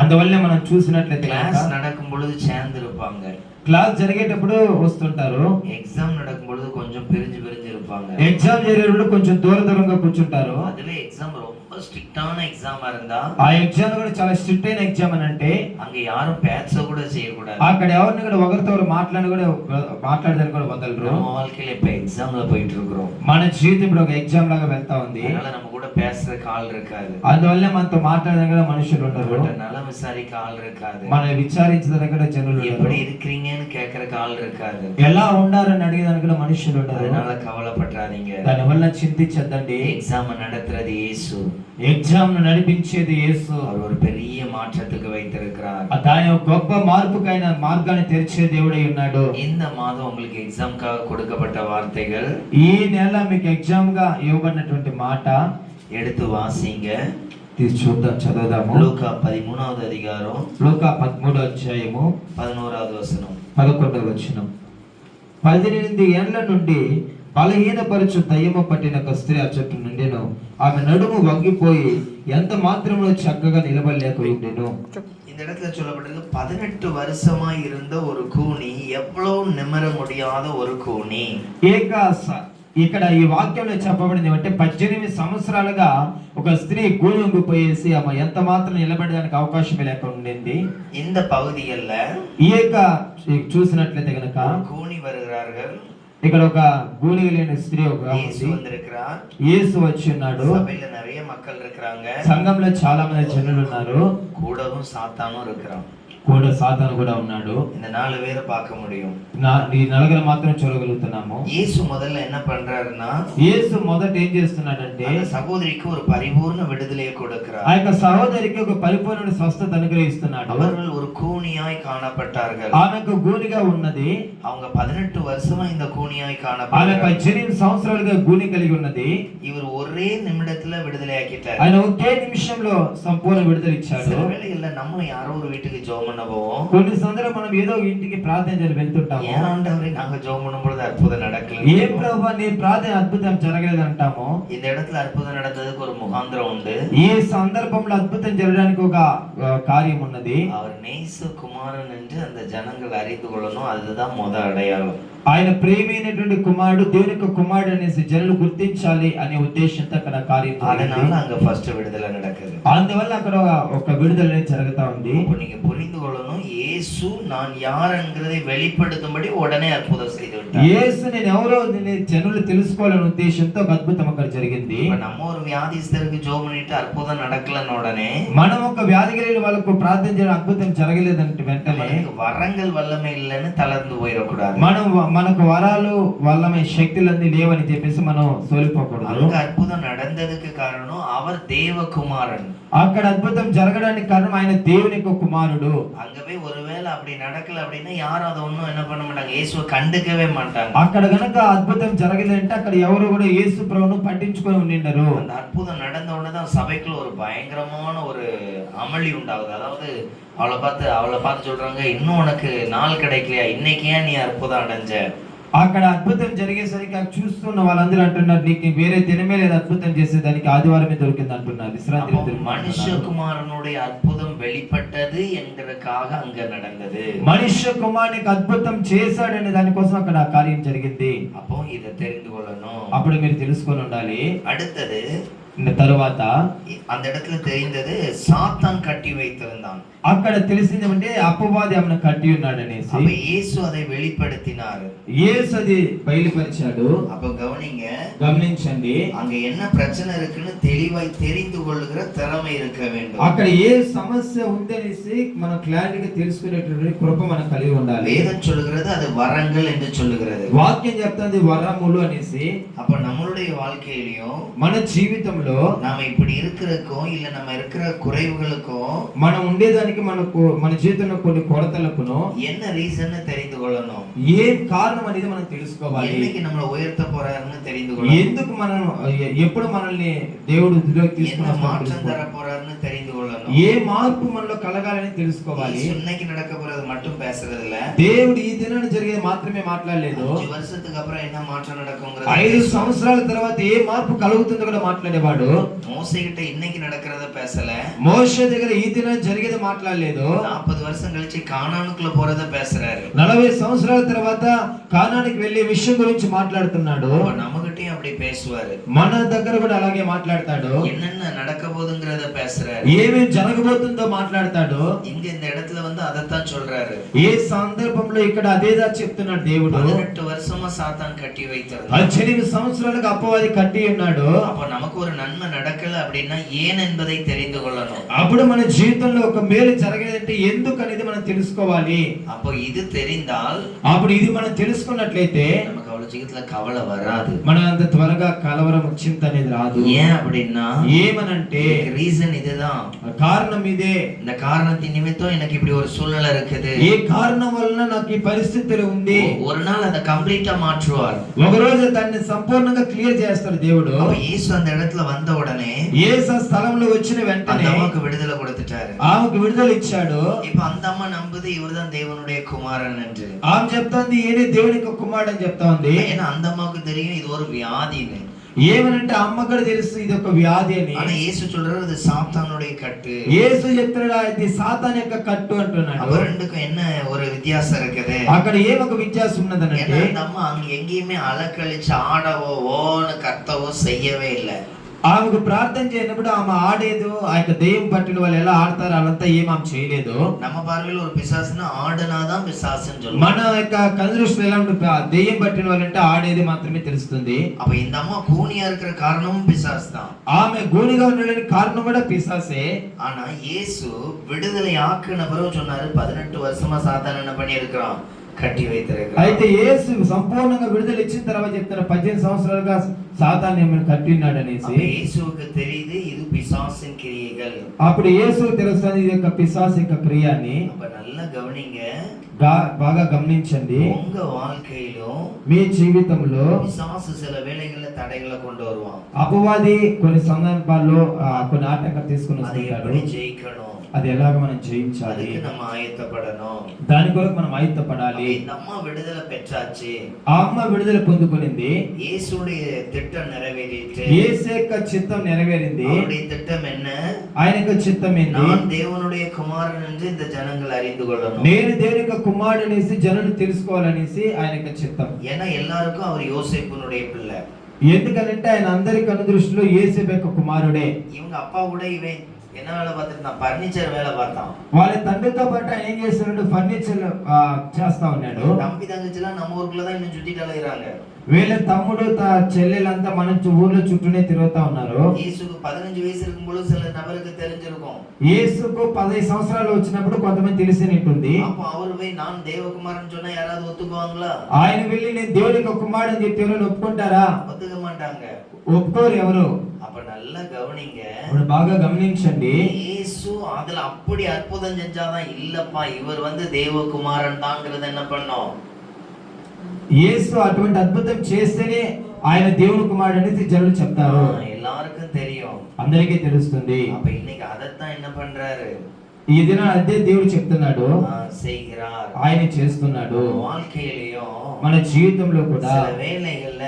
అందువల్ల మనం చూసినట్లయితే கிளாஸ் நடக்கும் பொழுது சேர்ந்து இருப்பாங்க, క్లాస్ జరిగేటప్పుడు వస్తుంటారు, எக்ஸாம் நடக்கும் பொழுது கொஞ்சம் பிரிஞ்சு பிரிஞ்சு இருப்பாங்க. இருப்பாங்க. ఎగ్జామ్ జరిగేటప్పుడు కొంచెం దూరంగా కూర్చుంటారు. அதுல எக்ஸாம் ரொம்ப ஸ்ட்ரிக்டான எக்ஸாமா இருந்தா ఆ ఎగ్జామ్ కూడా చాలా స్ట్రిక్ట్ అయిన ఎగ్జామ్ అని అంటే அங்க யாரும் பேச்ச கூட செய்யக்கூடாது. అక్కడ ఎవరిని కూడా ఒకరితో మాట్లాడని కూడా మాట్లాడదని కూడా వదలరు. நம்ம வாழ்க்கையில இப்ப எக்ஸாம்ல போயிட்டு இருக்கிறோம். మన జీవితం ఇప్పుడు ఒక ఎగ్జామ్ లాగా వెళ్తా ఉంది. அதனால நம்ம கூட பேசுறதுக்கு ஆள் இருக்காது. అందువల్ల మనతో మాట్లాడడానికి కూడా మనుషులు ఉండరు. நலம் விசாரிக்க ஆள் இருக்காது. మన విచారించడానికి కూడా జనులు எப்படி ఉండరు. இருக்கிறீங்கன்னு கேட்கறதுக்கு ஆள் இருக்காது. ఎలా ఉండారని అడిగేదానికి కూడా మనుషులు ఉండరు. அதனால கவலைப்படாதீங்க. దానివల్ల చింతించద్దండి. எக்ஸாம் நடத்துறது இயேசு. ఎగ్జామ్ ను నడిపించేది యేసు. அவர் ஒரு பெரிய மாற்றத்துக்கு வைத்திருக்கிறார். దాని గొప్ప మార్పుకైన మార్గాన్ని తెరిచే దేవుడై ఉన్నాడు. இந்த மாதம் உங்களுக்கு எக்ஸாம்காக கொடுக்கப்பட்ட வார்த்தைகள் ఈ నెల మీకు ఎగ్జామ్ గా ఇవ్వబడినటువంటి మాట எடுத்து வாசிங்க. చదువుదాము. லூக்கா 13வது அதிகாரம் లూకా 13వ అధ్యాయము 11வது వచనం. 11వ వచనం. 18 ఏళ్ల నుండి బలహీనపరచు దయ్యము పట్టిన ఒక స్త్రీ అచ్చట నుండెను. ఆమె నడుము వంగిపోయి ఎంత మాత్రములో చక్కగా నిలబడలేకపోయిండెను. இந்த இடத்துல சொல்லப்பட்டிருக்கு 18 வருஷமா இருந்த ஒரு கூனி, எவ்வளவு நிமிர முடியாத ஒரு கூனி. ఇక్కడ ఈ వాక్యంలో చెప్పబడింది అంటే 18 సంవత్సరాలుగా ఒక స్త్రీ గూని వంగిపోయేసి ఆమె ఎంత మాత్రం నిలబడడానికి అవకాశం లేకుండా ఉండింది. இந்த பகுதிகள்ல చూసినట్లయితే గనక கூனி வருகிறார்கள். ఇక్కడ ఒక గూని లేని స్త్రీ ఒక இயேசு வந்திருக்கிறார். యేసు వచ్చి ఉన్నాడు. சபையில நிறைய மக்கள் இருக்காங்க. సంఘంలో చాలా మంది జనులు ఉన్నారు. கூடவும் சாத்தானும் இருக்கிறான். కూడా సాతాను కూడా ఉన్నాడు. இந்த 4 பேரை பார்க்க முடியும். ఈ నలుగురు మాత్రం చూడగలుగుతున్నాము. இயேசு முதல்ல என்ன பண்றாருன்னா, యేసు మొదట ఏం చేస్తున్నాడంటే அந்த சகோதரிக்கு ஒரு பரிபூர்ண விடுதலையை கொடுக்கிறார். ఆ యొక్క సహోదరికి ఒక పరిపూర్ణ స్వస్థత అనుగ్రహిస్తున్నాడు. அவர்கள் ஒரு கூனியாய் காணப்பட்டார்கள். ఆమెకు గూనిగా ఉన్నది. அவங்க 18 வருஷமா இந்த கூனியாய் ఆమె காணப்பட்டார்கள். 18 సంవత్సరాలుగా గూని కలిగి ఉన్నది. இவர் ஒரே நிமிடத்துல விடுதலை ஆக்கிட்டார். ఆయన ఒకే నిమిషంలో సంపూర్ణ విడుదల ఇచ్చాడు. சில வேளைகள்ல நம்ம யாரோ ஒரு வீட்டுக்கு ஜெபம் பண்ண போவோம். కొన్ని సందర్భాలు మనం ఏదో ఇంటికి ప్రార్థన చేసి వెళ్తుంటాము. ஏன் ஆண்டவரே நாங்க ஜெபம் பண்ணும் பொழுது அற்புதம் நடக்கல? ఏ ప్రభువా నీ ప్రార్థన అద్భుతం జరగలేదు అంటాము. இந்த இடத்துல అద్భుతం நடந்ததுக்கு ஒரு முகாந்திரம் உண்டு. ఈ సందర్భంలో అద్భుతం జరగడానికి ఒక కార్యం ఉన్నది. அவர் நேச குமாரன் என்று அந்த ஜனங்கள் அறிந்து கொள்ளணும். அதுதான் அடையாளம். ఆయన ప్రేమైనటువంటి కుమారుడు దేవుని యొక్క కుమారుడు అనేసి జనులు గుర్తించాలి అనే ఉద్దేశంతో అక్కడ కార్యం அதனால அங்க ஃபர்ஸ்ட் விடுதலை நடக்குது. అందువల్ల అక్కడ ఒక విడుదల జరుగుతా ఉంది. அப்ப நீங்க புரிந்து கொள்ளணும், இயேசு நான் யார் என்கிறதை வெளிப்படுத்தும்படி உடனே அற்புதம் செய்து விட்டார். యేసు నేను ఎవరో జనులు తెలుసుకోవాలనే ఉద్దేశంతో ఒక అద్భుతం అక్కడ జరిగింది. இப்ப நம்ம ஒரு வியாதிஸ்தருக்கு ஜெபம் பண்ணிட்டு அற்புதம் நடக்கலன்னு உடனே మనం ఒక వ్యాధిగ్రస్తుల వాళ్ళకు ప్రార్థన చేయడం అద్భుతం జరగలేదంటే వెంటనే వరంగల్ వల్లమే இல்லைன்னு தளர்ந்து போயிடக்கூடாது. మనకు వరాలు వల్లమే శక్తులన్నీ లేవని చెప్పేసి మనం సోలిపోకూడదు. அங்க அற்புதம் நடந்ததுக்கு காரணம் அவர் தேவகுமாரன். అక్కడ అద్భుతం జరగడానికి కారణం ఆయన దేవుని యొక్క కుమారుడు. அங்க போய் ஒருவேளை அப்படி நடக்கல அப்படின்னா யாரும் அதை ஒண்ணும் என்ன பண்ண மாட்டாங்க, இயேசுவை கண்டுக்கவே மாட்டாங்க. అక్కడ గనక అద్భుతం జరగలేదంటే అక్కడ ఎవరు కూడా యేసు ప్రభువును పట్టించుకొని ఉండిండరు. அந்த அற்புதம் நடந்த உடனே தான் சபைக்குள்ள ஒரு பயங்கரமான ஒரு அமளி உண்டாகுது. அதாவது அவளை பார்த்து சொல்றாங்க, இன்னும் உனக்கு நாள் கிடைக்கலையா, இன்னைக்கு ஏன் நீ அற்புதம் அடைஞ்ச? అక్కడ అద్భుతం జరిగేసరికి చూస్తున్న వాళ్ళందరూ అంటున్నారు, నీకు వేరే దినమే లేదు అద్భుతం చేసేదానికి, ఆదివారమే దొరికింది అంటున్నారు. విశ్రాంతి మనుష్యకుమారునుடைய అద్భుతం வெளிப்பட்டது என்கிறதுக்காக அங்க நடந்தது. మనుష్య కుమారునికి అద్భుతం చేశాడనే దానికోసం అక్కడ ఆ కార్యం జరిగింది. அப்போ இதை தெரிந்து கொள்ளணும். అప్పుడు మీరు తెలుసుకొని ఉండాలి. அடுத்தது తరువాత அந்த இடத்துல தெரிந்தது சாத்தான் கட்டி வைத்திருந்தான். అక్కడ తెలిసింది అంటే అపవాది ఆమెను కట్టి ఉన్నాడు అనేసి. அப்ப இயேசு அதை வெளிப்படுத்தினார். యేసు అది బయలుపరిచాడు. அப்ப గమనించండి, அங்க என்ன பிரச்சனை இருக்குன்னு தெளிவாய் தெரிந்து கொள்ளுகிற திறமை இருக்க வேண்டும். అక్కడ ఏ సమస్య ఉందనేసి మనం క్లారిటీగా తెలుసుకునేటువంటి కృప మనకు కలిగి ఉండాలి. வேதம் சொல்லுகிறது அது வரங்கள் என்று சொல்லுகிறது. వాక్యం చెప్తుంది వరములు అనేసి. அப்ப நம்மளுடைய வாழ்க்கையிலயும் మన జీవితంలో நாம இப்படி இருக்கிறதுக்கும் இல்ல நம்ம இருக்கிற குறைவுகளுக்கும் మనం ఉండేదానికి మనకు మన జీవితంలో కొన్ని కొరతలకును என்ன ரீசன் தெரிந்து கொள்ளணும். ఏం కారణం అనేది మనం తెలుసుకోవాలి. என்னைக்கு நம்மள ఉయర్త போறாருன்னு தெரிந்து கொள்ளணும். ఎందుకు మనం ఎప్పుడు మనల్ని దేవుడు దృష్టిలోకి తీసుకుని மாற்றம் தர போறாருன்னு தெரிந்து கொள்ளணும். ఏ మార్పు మనలో కలగాలని తెలుసుకోవాలి. இன்னைக்கு நடக்க போறது மட்டும் பேசுறது இல்ல. దేవుడు ఈ దినాన జరిగేది మాత్రమే మాట్లాడలేదు. 5 வருஷத்துக்கு அப்புறம் என்ன மாற்றம் நடக்கும்ங்கறது, 5 సంవత్సరాల తర్వాత ఏ మార్పు కలుగుతుందో కూడా మాట్లాడేవాడు. మోసే கிட்ட இன்னைக்கு நடக்கிறத பேசல. మోషే దగ్గర ఈ దినాన జరిగేది మాట్లాడలేదు. 40 வருஷம் கழிச்சு கானானுக்குள்ள போறத பேசுறாரு. 40 40 సంవత్సరాల తర్వాత కానానికి వెళ్ళే విషయం గురించి మాట్లాడుతున్నాడు. அப்ப நம்மகிட்டயும் அப்படி பேசுவாரு. మన దగ్గర కూడా అలాగే మాట్లాడతాడు. என்னென்ன நடக்க போகுதுங்கறத பேசுறாரு. ఏమేం జరగబోతుందో మాట్లాడతాడు. இங்க இந்த இடத்துல வந்து அதத்தான் சொல்றாரு. ఏ సందర్భంలో ఇక్కడ అదేదా చెప్తున్నాడు దేవుడు. 18 வருஷமா சாத்தான் கட்டி வைத்திருந்தான். 18 సంవత్సరాలుగా అపవాది కట్టి ఉన్నాడు. அப்ப நமக்கு ஒரு நன்மை நடக்கல அப்படின்னா ஏன் என்பதை தெரிந்து கொள்ளணும். అప్పుడు మన జీవితంలో ఒక మేలు జరగలేదంటే ఎందుకు అనేది మనం తెలుసుకోవాలి. அப்போ இது தெரிந்தால் అప్పుడు ఇది మనం తెలుసుకున్నట్లయితే நமக்கு அவ்வளவு சீக்கிரத்துல கவலை வராது. మన అంత త్వరగా కలవరం చింత అనేది రాదు. ஏன் அப்படின்னா ఏమనంటే ரீசன் இதுதான். కారణం ఇదే. இந்த காரணத்தின் நிமித்தம் எனக்கு இப்படி ஒரு சூழ்நிலை இருக்குது. ఏ కారణం వలన నాకు ఈ పరిస్థితులు ఉంది. ஒரு நாள் அதை கம்ப்ளீட்டா மாற்றுவார். ఒక రోజు దాన్ని సంపూర్ణంగా క్లియర్ చేస్తాడు దేవుడు. அப்ப இயேசு அந்த இடத்துல வந்த உடனே యేసు స్థలంలో వచ్చిన அந்த వెంటనే அம்மாவுக்கு விடுதலை கொடுத்துட்டாரு. ఆమెకు విడుదల ఇచ్చాడు. இப்ப அந்த అమ్మ நம்புது இவர்தான் தேவனுடைய குமாரன் என்று. ఆమె చెప్తాంది ఈయనే దేవుని యొక్క కుమారుడు అని చెప్తా ఉంది. ஏன்னா அந்த அம்மாவுக்கு தெரியும் இது ஒரு வியாதின்னு. ఏమనంటే అమ్మ కూడా తెలుసు ఇది ఒక వ్యాధి అని. ஆனா இயேசு சொல்றாரு இது சாத்தானுடைய கட்டு. యేసు చెప్తున్నాడు ఇది సాతాన్ యొక్క కట్టు అంటున్నాడు. அப்ப ரெண்டுக்கும் என்ன ஒரு வித்தியாசம் இருக்குது. అక్కడ ఏమొక వ్యత్యాసం ఉన్నదనంటే ஏன்னா அந்த அம்மா அங்க எங்கேயுமே அலக்கழிச்சு ஆடவோ ஓன்னு கத்தவோ செய்யவே இல்லை. ఆమెకు ప్రార్థన చేయనప్పుడు ఆమె ఆడేదు. ఆ యొక్క దెయ్యం పట్టిన వాళ్ళు ఎలా ఆడతారు అలంతా ఏం ఆమె చేయలేదు. நம்ம பார்வையில் ஒரு பிசாசுனா ஆடுனாதான் பிசாசுன்னு சொல்லுவோம். మన యొక్క కనుదృష్టిలో ఎలా ఉంటుంది దెయ్యం పట్టిన వాళ్ళంటే ఆడేది మాత్రమే తెలుస్తుంది. அப்ப இந்த அம்மா கூனியா இருக்கிற காரணமும் பிசாசு தான். ఆమె గూనిగా ఉండడానికి కారణం కూడా పిశాసే. ஆனா இயேசு விடுதலை ஆக்குன பிறகு சொன்னாரு 18 வருஷமா சாத்தான் என்ன பண்ணி இருக்கிறான் కట్టి வைத்திருக்கிறார். అయితే యేసు సంపూర్ణంగా విడుదల ఇచ్చిన తర్వాత చెప్తారు 18 సంవత్సరాలుగా సాతాను ఏమని కట్టినాడు అనేసి. இயேசுவுக்கு தெரியுது இது பிசாசின் கிரியைகள். అప్పుడు యేసుకు తెలుస్తుంది ఇది యొక్క పిశాచ యొక్క క్రియ అని. அப்ப நல்லா கவனிங்க. బాగా గమనించండి. உங்க வாழ்க்கையிலும் మీ జీవితంలో பிசாசு சில வேளைகள்ல தடைகளை கொண்டு வருவான். అపవాది కొన్ని సందర్భాల్లో కొన్ని ఆటంకాలు తీసుకొని அதை వస్తుంటాడు. எப்படி ஜெயிக்கணும், అది ఎలాగ మనం జయించాలి, அதுக்கு நம்ம ஆயத்தப்படணும். దాని కొరకు మనం ఆయుధపడాలి. இந்த అమ్மா விடுதலை பெற்றாச்சு. ఆ అమ్మ విడుదల పొందుకొనింది. இயேசுடைய திட்டம் நிறைவேறிட்டு. యేసు యొక్క చిత్తం నెరవేరింది. அவருடைய திட்டம் என்ன? ఆయన యొక్క చిత్తం ఏంటి? நான் தேவனுடைய குமாரன் என்று இந்த ஜனங்கள் அறிந்து கொள்ளணும். నేను దేవుని యొక్క కుమారుడనేసి జనులు తెలుసుకోవాలనేసి ఆయన యొక్క చిత్తం. ஏன்னா எல்லாருக்கும் அவர் யோசேப்புனுடைய பிள்ளை. ఎందుకంటే ఆయన అందరి కను దృష్టిలో యేసేపు యొక్క కుమారుడే. இவங்க அப்பா கூட இவன் என்ன வேலை பார்த்துட்டு பர்னிச்சர் வேலை பார்த்தான். వాళ్ళ తండ్రితో పాటు ఆయన ఏం చేస్తున్నాడు ఫర్నిచర్ చేస్తా ఉన్నాడు. தம்பி தங்கச்சிலாம் நம்ம ஊருக்குள்ளதான் இன்னும் சுத்திட்டு அலைகிறாங்க. వీళ్ళ తమ్ముడు చెల్లెలంతా మన ఊర్లో చుట్టూనే తిరుగుతా ఉన్నారు. இயேசுக்கு 15 வயசு இருக்கும்போது சில நபருக்கு தெரிஞ்சிருக்கும். యేసుకు 15 సంవత్సరాలు వచ్చినప్పుడు కొంతమంది తెలిసినట్టుంది. அப்ப அவரு போய் நான் தேவகுமாரன் சொன்னா யாராவது ஒத்துக்குவாங்களா? ఆయన వెళ్ళి నేను దేవుని యొక్క కుమారుడు అని చెప్పి ఎవరైనా ఒప్పుకుంటారా? ஒத்துக்க மாட்டாங்க. ఒప్పుకోరు ఎవరు. அப்ப நல்லா கவனிங்க. ఇప్పుడు బాగా గమనించండి. இயேசு அதுல அப்படி அற்புதம் செஞ்சாதான் இல்லப்பா இவர் வந்து தேவகுமாரன் தாங்கிறது என்ன பண்ணோம்? యేసు అటువంటి అద్భుతం చేస్తేనే ఆయన దేవుని కుమారుడు అనేసి జనులు చెప్తారు. எல்லாருக்கும் தெரியும், అందరికీ తెలుస్తుంది. அப்ப இன்னைக்கு அதத்தான் என்ன பண்றாரு? ఈ దిన అదే దేవుడు చెప్తున్నాడు, செய்கிறார். ఆయన చేస్తున్నాడు. வாழ்க்கையிலயும் మన జీవితంలో కూడా சில வேளைகள்ல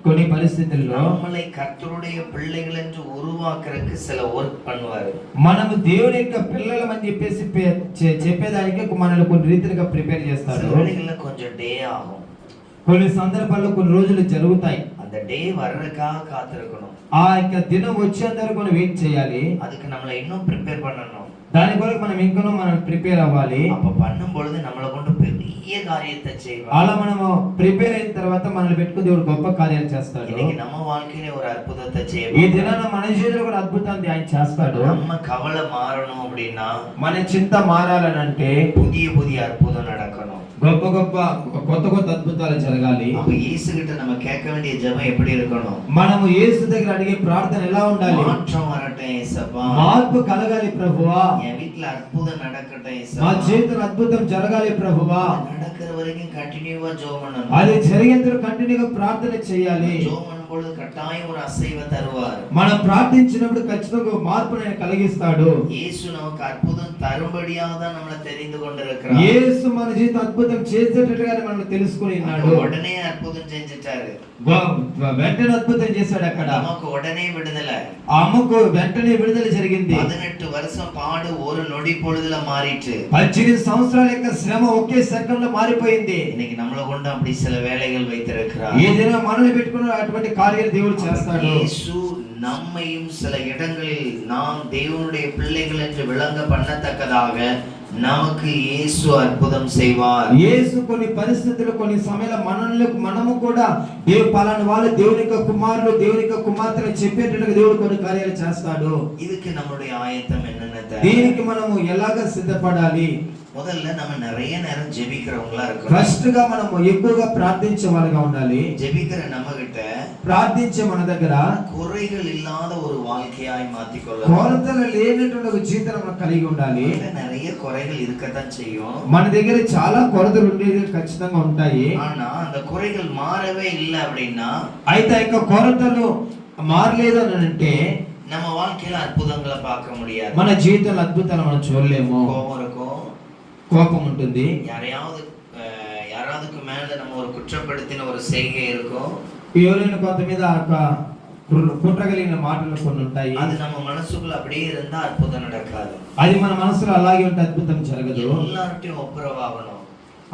కొన్ని పరిస్థితుల్లో நம்மளை கர்த்தருடைய பிள்ளைகள் என்று உருவாக்குறதுக்கு சில ஒர்க் பண்ணுவாரு. మనము దేవుని యొక్క పిల్లలమని చెప్పేసి చెప్పేదానికి మనల్ని కొన్ని రీతిగా ప్రిపేర్ చేస్తాడు. சில வேளைகள்ல கொஞ்சம் டே ஆகும். కొన్ని సందర్భాల్లో కొన్ని రోజులు జరుగుతాయి. அந்த டே வர்றதுக்காக காத்திருக்கணும். ఆ యొక్క దినం వచ్చేంత వరకు మనం వెయిట్ చేయాలి. அதுக்கு நம்மளை இன்னும் ப்ரிப்பேர் பண்ணணும். దాని కొరకు మనం ఇంకనూ మనం ప్రిపేర్ అవ్వాలి. அப்ப பண்ணும் பொழுது நம்மளை கொண்டு பெரிய காரியத்தை செய்வார். అలా మనము ప్రిపేర్ అయిన తర్వాత మనల్ని పెట్టుకుని దేవుడు గొప్ప కార్యాలు చేస్తాడు. இன்னைக்கு நம்ம வாழ்க்கையில ஒரு அற்புதத்தை ఈ செய்வார். దినాన మన జీవితంలో కూడా అద్భుతాన్ని ఆయన చేస్తాడు. நம்ம கவலை மாறணும் அப்படின்னா మన చింత మారాలనంటే புதிய புதிய அற்புதம் நடக்கணும். కొత్త కొత్త అద్భుతాలు జరగాలి. அப்ப இயேசு கிட்ட நம்ம கேட்க வேண்டிய ஜெபம் எப்படி இருக்கணும்? మనము యేసు దగ్గర అడిగే ప్రార్థన ఎలా ఉండాలి? மாற்றம் வரட்டும் యేసప్పா. మార్పు కలగాలి ప్రభువా. என் வீட்ல அற்புதம் நடக்கட்டும் మా యేసప్పா. జీవితంలో అద్భుతం జరగాలి ప్రభువా. நடக்கிற வரைக்கும் கண்டினியூவா ஜெபம் பண்ணணும். అది జరిగేంత కంటిన్యూగా ప్రార్థన చేయాలి. ஜெபம் பண்ணும்போது கட்டாயம் ஒரு அசைவை தருவார். మనం ప్రార్థించినప్పుడు ఖచ్చితంగా మార్పును ఆయన కలిగిస్తాడు. இயேசு நமக்கு அற்புதம் தரும்படியாக தான் நம்மளை தெரிந்து கொண்டிருக்கிறார். యేసు మన జీవితం అద్భుతం చేసేటట్టుగా మనల్ని తెలుసుకొని ఉన్నాడు. உடனே அற்புதம் செஞ்சிட்டாரு. వెంటనే అద్భుతం చేశాడు అక్కడ. நமக்கு உடனே விடுதலை. ఆ అమ్మకు వెంటనే విడుదల జరిగింది. 18 வருஷம் பாடு ஒரு நொடி பொழுதுல மாறிட்டு. 18 సంవత్సరాల యొక్క శ్రమ ఒకే సెకండ్లో మారిపోయింది. இன்னைக்கு நம்மள கொண்டு அப்படி சில வேலைகள் வைத்திருக்கிறார். ఈ దినం మనల్ని పెట్టుకున్న అటువంటి కార్యాలు దేవుడు చేస్తాడు. యేసు நம்மையும் சில இடங்களில் நாம் தேவனுடைய பிள்ளைகள் என்று விளங்க பண்ணத்தக்கதாக நமக்கு இயேசு அற்புதம் செய்வார். యేసు కొన్ని పరిస్థితుల్లో కొన్ని సమయాల్లో మనము కూడా పలానా వాళ్ళు దేవుని యొక్క కుమారులు దేవుని యొక్క కుమార్తెలు చెప్పేటట్టుగా దేవుడు కొన్ని కార్యాలు చేస్తాడు. இதுக்கு நம்மளுடைய ஆயத்தம் என்னென்ன? దీనికి మనము ఎలాగ సిద్ధపడాలి? முதல்ல நம்ம நிறைய நேரம் ஜெபிக்கிறவங்களா இருக்கணும். ఫస్ట్ గా మనము ఎక్కువగా ప్రార్థించే వాళ్ళగా ఉండాలి. ஜெபிக்கிற நம்ம கிட்ட ప్రార్థించే మన దగ్గర குறைகள் இல்லாத ஒரு வாழ்க்கையாய் மாத்திக்கொள்ளணும். కొరతలు లేనటువంటి ఒక జీవితం మనం కలిగి ఉండాలి. நிறைய குறைகள் இருக்கத்தான் செய்யும். మన దగ్గర చాలా కొరతలు ఉండేది ఖచ్చితంగా ఉంటాయి. ஆனா அந்த குறைகள் மாறவே இல்லை அப்படின்னா, అయితే యొక్క కొరతలు మారలేదు అని అంటే நம்ம வாழ்க்கையில அற்புதங்களை பார்க்க முடியாது. మన జీవితంలో అద్భుతాలు మనం చూడలేము. கோபம் இருக்கும், కోపం ఉంటుంది, யாராவதுக்கு மேல நம்ம ஒரு குற்றப்படுத்தின ஒரு செய்கை இருக்கும், ఎవరైనా కొంత మీద కుట్రగలిగిన మాటలు కొన్ని ఉంటాయి. அது நம்ம மனசுக்குள்ள அப்படியே இருந்தா அற்புதம் நடக்காது. అది మన మనసులో అలాగే ఉంటే అద్భుతం జరగదు. எல்லார்ட்டையும் ஒப்புரவாகணும்.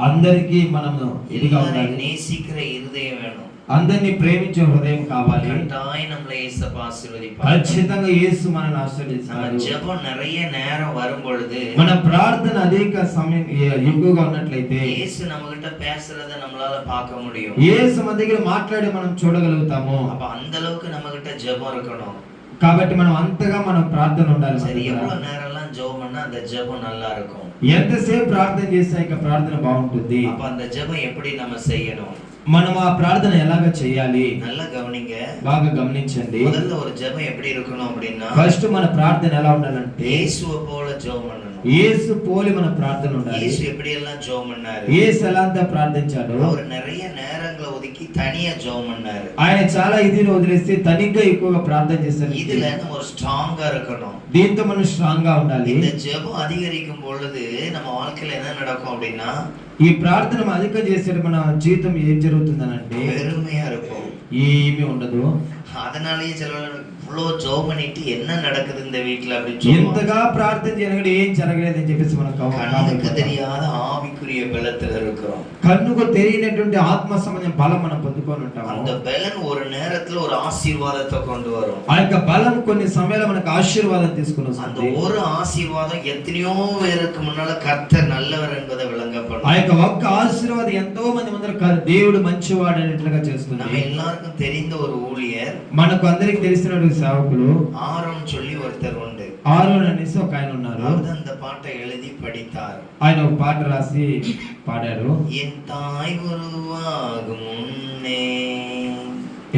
అందరికీ మనము ఇదిగా ఉండాలి. நேசிக்கிற இருதயம் வேணும். అందరినీ ప్రేమించే హృదయం కావాలి. கட்டாயம் நம்மளை இயேசு ஆசீர்வதிப்பார். ఖచ్చితంగా యేసు మనల్ని நம்ம ఆశీర్వదిస్తాడు. ஜெபம் நிறைய நேரம் வரும் பொழுது, మన ప్రార్థన అధిక సమయం ఎక్కువగా ఉన్నట్లయితే இயேசு நம்ம கிட்ட பேசுறத நம்மளால பார்க்க முடியும். యేసు మన దగ్గర మాట్లాడి మనం చూడగలుగుతాము. அப்ப அந்த அளவுக்கு நம்ம கிட்ட ஜெபம் இருக்கணும். కాబట్టి మనం అంతగా మనం ప్రార్థన ఉండాలి. சரி, எவ்வளவு நேரம்லாம் ஜெபம் பண்ணா அந்த ஜெபம் நல்லா இருக்கும். ఎంతసేపు ప్రార్థన చేస్తే ఇక ప్రార్థన బాగుంటుంది. அப்ப அந்த ஜெபம் எப்படி நம்ம செய்யணும்? మనం ఆ ప్రార్థన ఎలాగ చేయాలి? நல்லா கவனிங்க. బాగా గమనించండి. முதல்ல ஒரு ஜெபம் எப்படி இருக்கணும் அப்படின்னா, ఫస్ట్ మన ప్రార్థన ఎలా ఉండాలంటే இயேசுவை போல ஜெபம் பண்ணணும். యేసు పోలి మన ప్రార్థన ఉండాలి. இயேசு எப்படி எல்லாம் ஜெபம் பண்ணாரு? యేసు ఎలా అంతా ప్రార్థించాడు? அவர் நிறைய நேரங்களை ஒதுக்கி தனியா ஜெபம் பண்ணாரு. ఆయన చాలా ఇదిని వదిలేసి తనిగ్గా ఎక్కువగా ప్రార్థన చేశారు. இதுல நம்ம ஒரு ஸ்ட்ராங்கா இருக்கணும். దీంతో మనం స్ట్రాంగ్ గా ఉండాలి. இந்த ஜெபம் அதிகரிக்கும் பொழுது நம்ம வாழ்க்கையில என்ன நடக்கும் அப்படின்னா, ఈ ప్రార్థన అధికం చేసే మన జీవితం ఏం జరుగుతుందనంటే பெருமையா இருக்கும். ఏమీ ఉండదు. அதனாலேயே சிலவங்க இவ்வளவு ஜெபம் பண்ணிட்டு என்ன நடக்குது இந்த வீட்டுல அப்படின்னு சொல்லுவாங்க. ఎంతగా ప్రార్థన చేయనగడ ఏం జరగలేదని చెప్పేసి మనం கண்ணுக்கு தெரியாத ஆவிக்குரிய பலத்துல இருக்கிறோம். కన్నుకు తెలియనటువంటి ఆత్మ సంబంధం బలం మనం పొందుకొని ఉంటాము. அந்த பலன் ஒரு நேரத்துல ஒரு ஆசీర్వాதத்தை கொண்டு வரும். ఆ యొక్క బలం కొన్ని సమయాల్లో మనకు ఆశీర్వాదం తీసుకొని அந்த వస్తుంది. ஒரு ஆசீர்வாதம் எத்தனையோ பேருக்கு முன்னால கர்த்தர் நல்லவர் என்பதை விளங்க ఆ பண்ணும். యొక్క ఒక్క ఆశీర్వాదం ఎంతో మంది ముందర దేవుడు మంచివాడు అనేట్లుగా చేస్తుంది. நம்ம எல்லாருக்கும் தெரிந்த ஒரு ஊழியர், మనకు అందరికి తెలిసినటువంటి సేవకులు ஆரோன் சொல்லி ஒருத்தர் உண்டு. ఆరోన్ అనేసి ఒక ఆయన ఉన్నారు. அவர் அந்த பாட்டை எழுதி படித்தார். ఆయన ఒక పాట రాసి పాడారు. என் தாய் உருவாகும் முன்னே,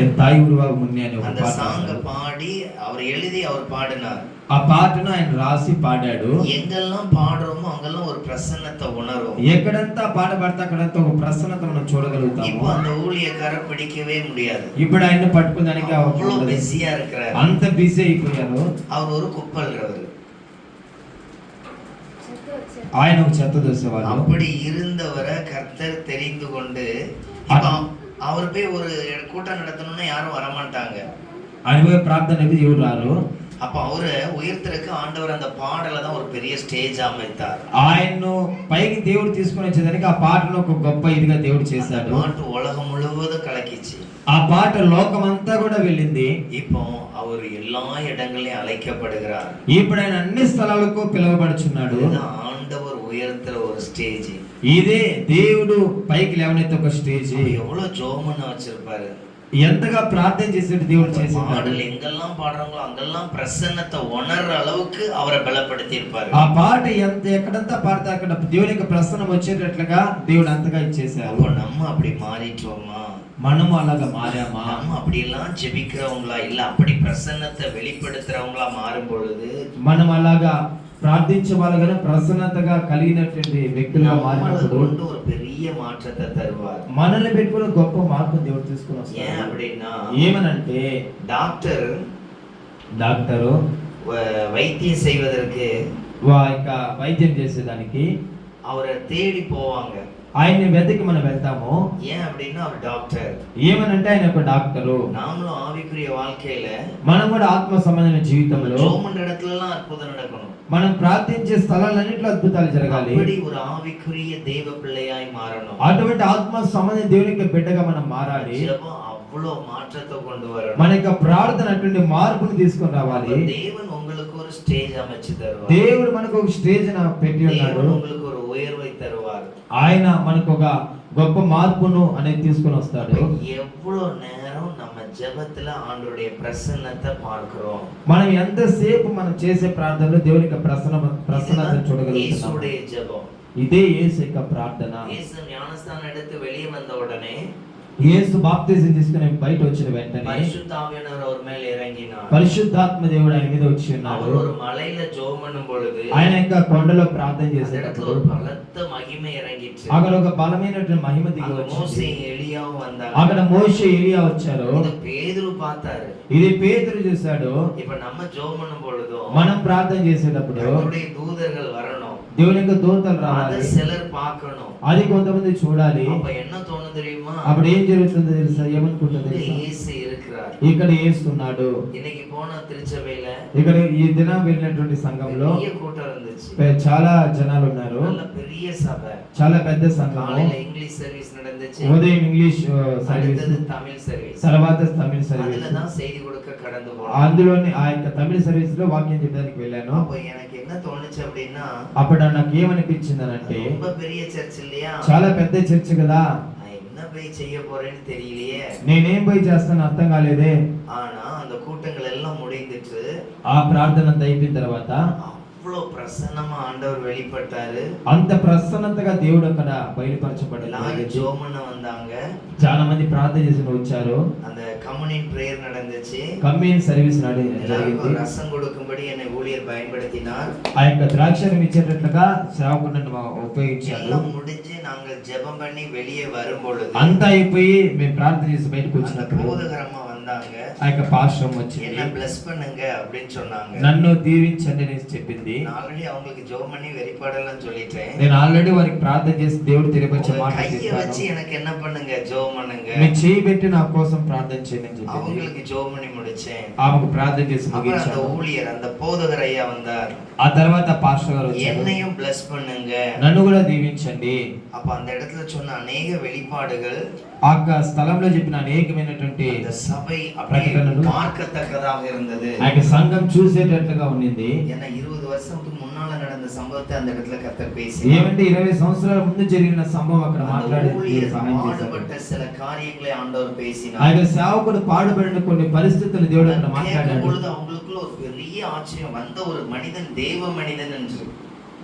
ఎన్ తాయి ఉరువాగు మున్నే అనే ఒక அந்த పాట சாங்க రాశారు. பாடி அவர் எழுதி அவர் பாடினார். ఆ పాటను ఆయన రాసి పాడాడు. எங்கெல்லாம் பாடுறோமோ அங்கெல்லாம் ஒரு பிரசன்னத்தை உணரும். ఎక్కడంతా పాట పాడితే అక్కడంతా ఒక ప్రసన్నత మనం చూడగలుగుతాము. இப்போ அந்த ஊழியக்கார பிடிக்கவே முடியாது. ఇప్పుడు ఆయన పట్టుకోవడానికి அவ்வளவு பிஸியா இருக்கிறார். అంత బిజీ అయిపోయారు. அவர் ஒரு குப்பல்றவர். ఆయన ఒక చెత్త దోసేవాడు. அப்படி இருந்தவரை கர்த்தர் தெரிந்து கொண்டு, இப்ப அவர் போய் ஒரு கூட்டம் நடத்தணும்னா யாரும் வரமாட்டாங்க. ఆయన పోయి ప్రార్థన ఎవరు రారు. அப்ப அவரு உயர்த்தருக்கு ஆண்டவர் அந்த பாடலை தான் ஒரு பெரிய ஸ்டேஜ் அமைத்தார். ఆయన్ను పైకి దేవుడు తీసుకొని వచ్చేదానికి ఆ పాటను ఒక గొప్ప ఇదిగా దేవుడు చేశాడు. பாட்டு உலகம் முழுவதும் கலக்கிச்சு. ఆ పాట లోకమంతా కూడా వెళ్ళింది. இப்போ அவர் எல்லா இடங்களையும் அழைக்கப்படுகிறார். ఇప్పుడు ఆయన అన్ని స్థలాలకు పిలువబడుచున్నాడు. ஆண்டவர் உயர்த்துற ஒரு ஸ்டேஜ். ఇదే దేవుడు పైకి లేవనెత్తే ఒక స్టేజ్. எவ்வளவு ஜோமன்னு வச்சிருப்பாரு. ఎంతగా ప్రార్థన చేసేట్టు దేవుడు చేసినాడు. பாடல் எங்கெல்லாம் பாடுறாங்களோ அங்கெல்லாம் பிரசன்னத்தை உணர்ற அளவுக்கு அவரை பலப்படுத்தி இருப்பாரு. ఆ పాట ఎక్కడంతా పాడితే అక్కడ దేవుని యొక్క ప్రసన్నం వచ్చేటట్లుగా దేవుడు అంతగా ఇచ్చేసారు. அப்போ நம்ம அப்படி மாறிட்டோமா? మనము అలాగా మారామా? நம்ம அப்படியெல்லாம் ஜெபிக்கிறவங்களா இல்ல அப்படி பிரசன்னத்தை வெளிப்படுத்துறவங்களா மாறும் பொழுது మనం అలాగా ప్రార్థించే వాళ్ళగా ప్రసన్నతగా కలిగినటువంటి వ్యక్తులుగా మారినప్పుడు ஒரு பெரிய மாற்றத்தை தருவார். మనల్ని పెట్టుకుని గొప్ప మార్పు దేవుడు తీసుకుని ஏன் వస్తాడు. அப்படின்னா, ఏమనంటే டாக்டரு வைத்தியம் செய்வதற்கு ఇంకా వైద్యం చేసేదానికి அவரை தேடி போவாங்க. ఆయన్ని వెతికి మనం వెళ్తాము. ஏன் அப்படின்னா அவர் டாக்டர். ఏమనంటే ఆయన ఒక డాక్టరు. நாமளும் ஆவிக்குரிய வாழ்க்கையில మనం కూడా ఆత్మ సంబంధమైన జీవితంలో ஜெபம் பண்ற இடத்துல எல்லாம் அற்புதம் நடக்கணும். మనం ప్రార్థించే స్థలాలన్నింటిలో అద్భుతాలు జరగాలి. அப்படி ஒரு ஆவிக்குரிய தேவ பிள்ளையாய் மாறணும். అటువంటి ఆత్మ సంబంధమైన దేవునికి బిడ్డగా మనం మారాలి. ஜெபம் அவ்வளவு மாற்றத்தை கொண்டு வரணும். మన యొక్క ప్రార్థన అటువంటి మార్పుని తీసుకొని రావాలి. தேவன் உங்களுக்கு ஒரு ஸ்டேజ్ அமைச்சு தருவார். దేవుడు మనకు ఒక స్టేజ్ పెట్టి ఉన్నాడు. தேவன் உங்களுக்கு ஒரு உயர்வை தருவார். ఆయన మనకు ఒక గొప్ప మార్పును అనేది తీసుకొని వస్తాడు. எவ்வளவு நேரம் நம்ம ஜெபத்துல ஆண்டவருடைய பிரசன்னத்தை பார்க்கிறோம். మనం ఎంతసేపు మనం చేసే ప్రార్థనలో దేవుని యొక్క ప్రసన్నతను చూడగలుగుతున్నాం. యేసుடைய ஜெபம். ఇదే యేసు యొక్క ప్రార్థన. యేసు ஞானஸ்தானம் எடுத்து வெளியே வந்த உடனே యేసు బాప్తిజం తీసుకుని బయట వచ్చిన వెంటనే పరిశుద్ధ ఆవియానவர் அவர் மேல் இறங்கினார். పరిశుద్ధాత్మ దేవుడు ఆయన మీద వచ్చి ఉన్నాడు. அவர் ஒரு மலையில ஜெபம் பண்ணும் பொழுது ఆయన యొక్క కొండలో ప్రార్థన அந்த చేసేటప్పుడు இடத்துல ஒரு பலத்த மகிமை இறங்கிச்சு. అక్కడ ఒక బలమైనటువంటి మహిమ దిగి அங்க மோசே వచ్చింది. எலியாவும் வந்தாங்க. అక్కడ మోషే ఎలియా వచ్చారు. இத பேதுரு பார்த்தாரு. ఇది పేతురు చూశాడు. இப்ப நம்ம ஜெபம் பண்ணும் பொழுதும் మనం ప్రార్థన చేసేటప్పుడు கர்த்தருடைய தூதர்கள் வரணும். దేవుని యొక్క దూతలు அத రావాలి. சிலர் பார்க்கணும். అది కొంతమంది చూడాలి. அப்ப என்ன தோணும் தெரியுமா? అప్పుడు ఏం జరుగుతుందో తెలుసా? ఏమనుకుంటుందో இங்க తెలుసా? இயேசு இருக்கிறார். ఇక్కడ యేసున్నాడు. இன்னைக்கு போன திருச்சபையில ఇక్కడ ఈ దినం వెళ్ళినటువంటి సంఘంలో பெரிய கூட்டம் இருந்துச்சு. చాలా జనాలు ఉన్నారు. நல்ல பெரிய சபை. చాలా పెద్ద సంఘము. காலையில இங்கிலீஷ் சர்வீஸ் நடந்துச்சு. ఉదయం ఇంగ్లీష్ సర్వీస్, அடுத்தது தமிழ் சர்வீஸ். తర్వాత తమిళ సర్వీస్. அதுல தான் செய்தி கொடுக்க கடந்து போனோம். అందులోని ఆ యొక్క తమిళ సర్వీస్ లో వాక్యం చెప్పడానికి వెళ్ళాను. அப்ப எனக்கு என்ன தோணுச்சு அப்படின்னா అప్పుడు నాకు ఏమనిపించిందనంటే, ரொம்ப பெரிய சர்ச் இல்லையா? చాలా పెద్ద చర్చ్ కదా, நான் என்ன போய் செய்ய போறேன்னு தெரியலையே. నేనేం పోయి చేస్తాను అర్థం కాలేదే. ஆனா அந்த கூட்டங்கள் எல்லாம் முடிந்துட்டு ఆ ప్రార్థన అంతా అయిపోయిన తర్వాత அவ்வளவு பிரசன்னமா ஆண்டவர் வெளிப்பட்டாரு. అంత ప్రసన్నతగా దేవుడు అక్కడ బయలుపరచబడ్డాడు. எல்லாரும் ஜெபம் பண்ண வந்தாங்க. చాలా మంది ప్రార్థన చేసి వచ్చారు. அந்த கம்யூனியன் பிரேயர் நடந்துச்சு. కమ్యూనియన్ సర్వీస్ எல்லாருக்கும் జరిగింది. ரசம் கொடுக்கும்படி என்னை ஊழியர் பயன்படுத்தினார். ఆ యొక్క ద్రాక్షారం ఇచ్చేటట్లుగా సేవకుడు నన్ను ఉపయోగించారు. எல்லாம் முடிஞ்சு நாங்கள் ஜெபம் பண்ணி வெளியே வரும் பொழுது అంతా అయిపోయి మేము ప్రార్థన చేసి బయటకు వచ్చినప్పుడు போதகரமா வந்தாங்க. ఆ యొక్క పాశ్రం వచ్చింది. என்ன bless பண்ணுங்க அப்படின்னு சொன்னாங்க. నన్ను దీవించండి అని చెప్పింది. நான் ఆల్రెడీ அவங்களுக்கு ஜெபம் பண்ணி வெளிப்பாடெல்லாம் சொல்லிட்டேன். నేను ఆల్రెడీ వారికి ప్రార్థన చేసి దేవుడు తెలియపరిచే உங்க మాట கையை చెప్పాను. வச்சு எனக்கு என்ன பண்ணுங்க ஜெபம் பண்ணுங்க. మీ చేయి పెట్టి నా కోసం ప్రార్థన చేయండి అని చెప్పింది. அவங்களுக்கு ஜெபம் பண்ணி முடிச்சேன். ఆమెకు ప్రార్థన చేసి அப்புறம் அந்த ముగించాను. ஊழியர் அந்த போதகர் ஐயா வந்தார். ఆ తర్వాత పాస్టర్ గారు వచ్చారు. என்னையும் bless பண்ணுங்க. నన్ను కూడా దీవించండి. அப்ப அந்த இடத்துல சொன்ன அநேக வெளிப்பாடுகள் ఆ యొక్క స్థలంలో చెప్పిన అనేకమైనటువంటి அந்த சபை அப்படியே ప్రకటనలు பார்க்கத்தக்கதாக இருந்தது. ఆ యొక్క సంఘం చూసేటట్లుగా ఉండింది. ஏன்னா 20 வருஷத்துக்கு முன்னால நடந்த சம்பவத்தை அந்த இடத்துல கர்த்தர் பேசி ఏమంటే 20 సంవత్సరాల ముందు జరిగిన సంభవం అక్కడ அந்த మాట్లాడి ஊழியர் సహాయం చేశారు. பாடுபட்ட சில காரியங்களை ஆண்டவர் ఆ பேசினார். యొక్క సేవకుడు పాడుబడిన కొన్ని పరిస్థితులు దేవుడు అక్కడ கேட்கும் మాట్లాడాడు. பொழுது அவங்களுக்குள்ள ஒரு பெரிய ஆச்சரியம். வந்த ஒரு மனிதன் தேவ மனிதன் என்று.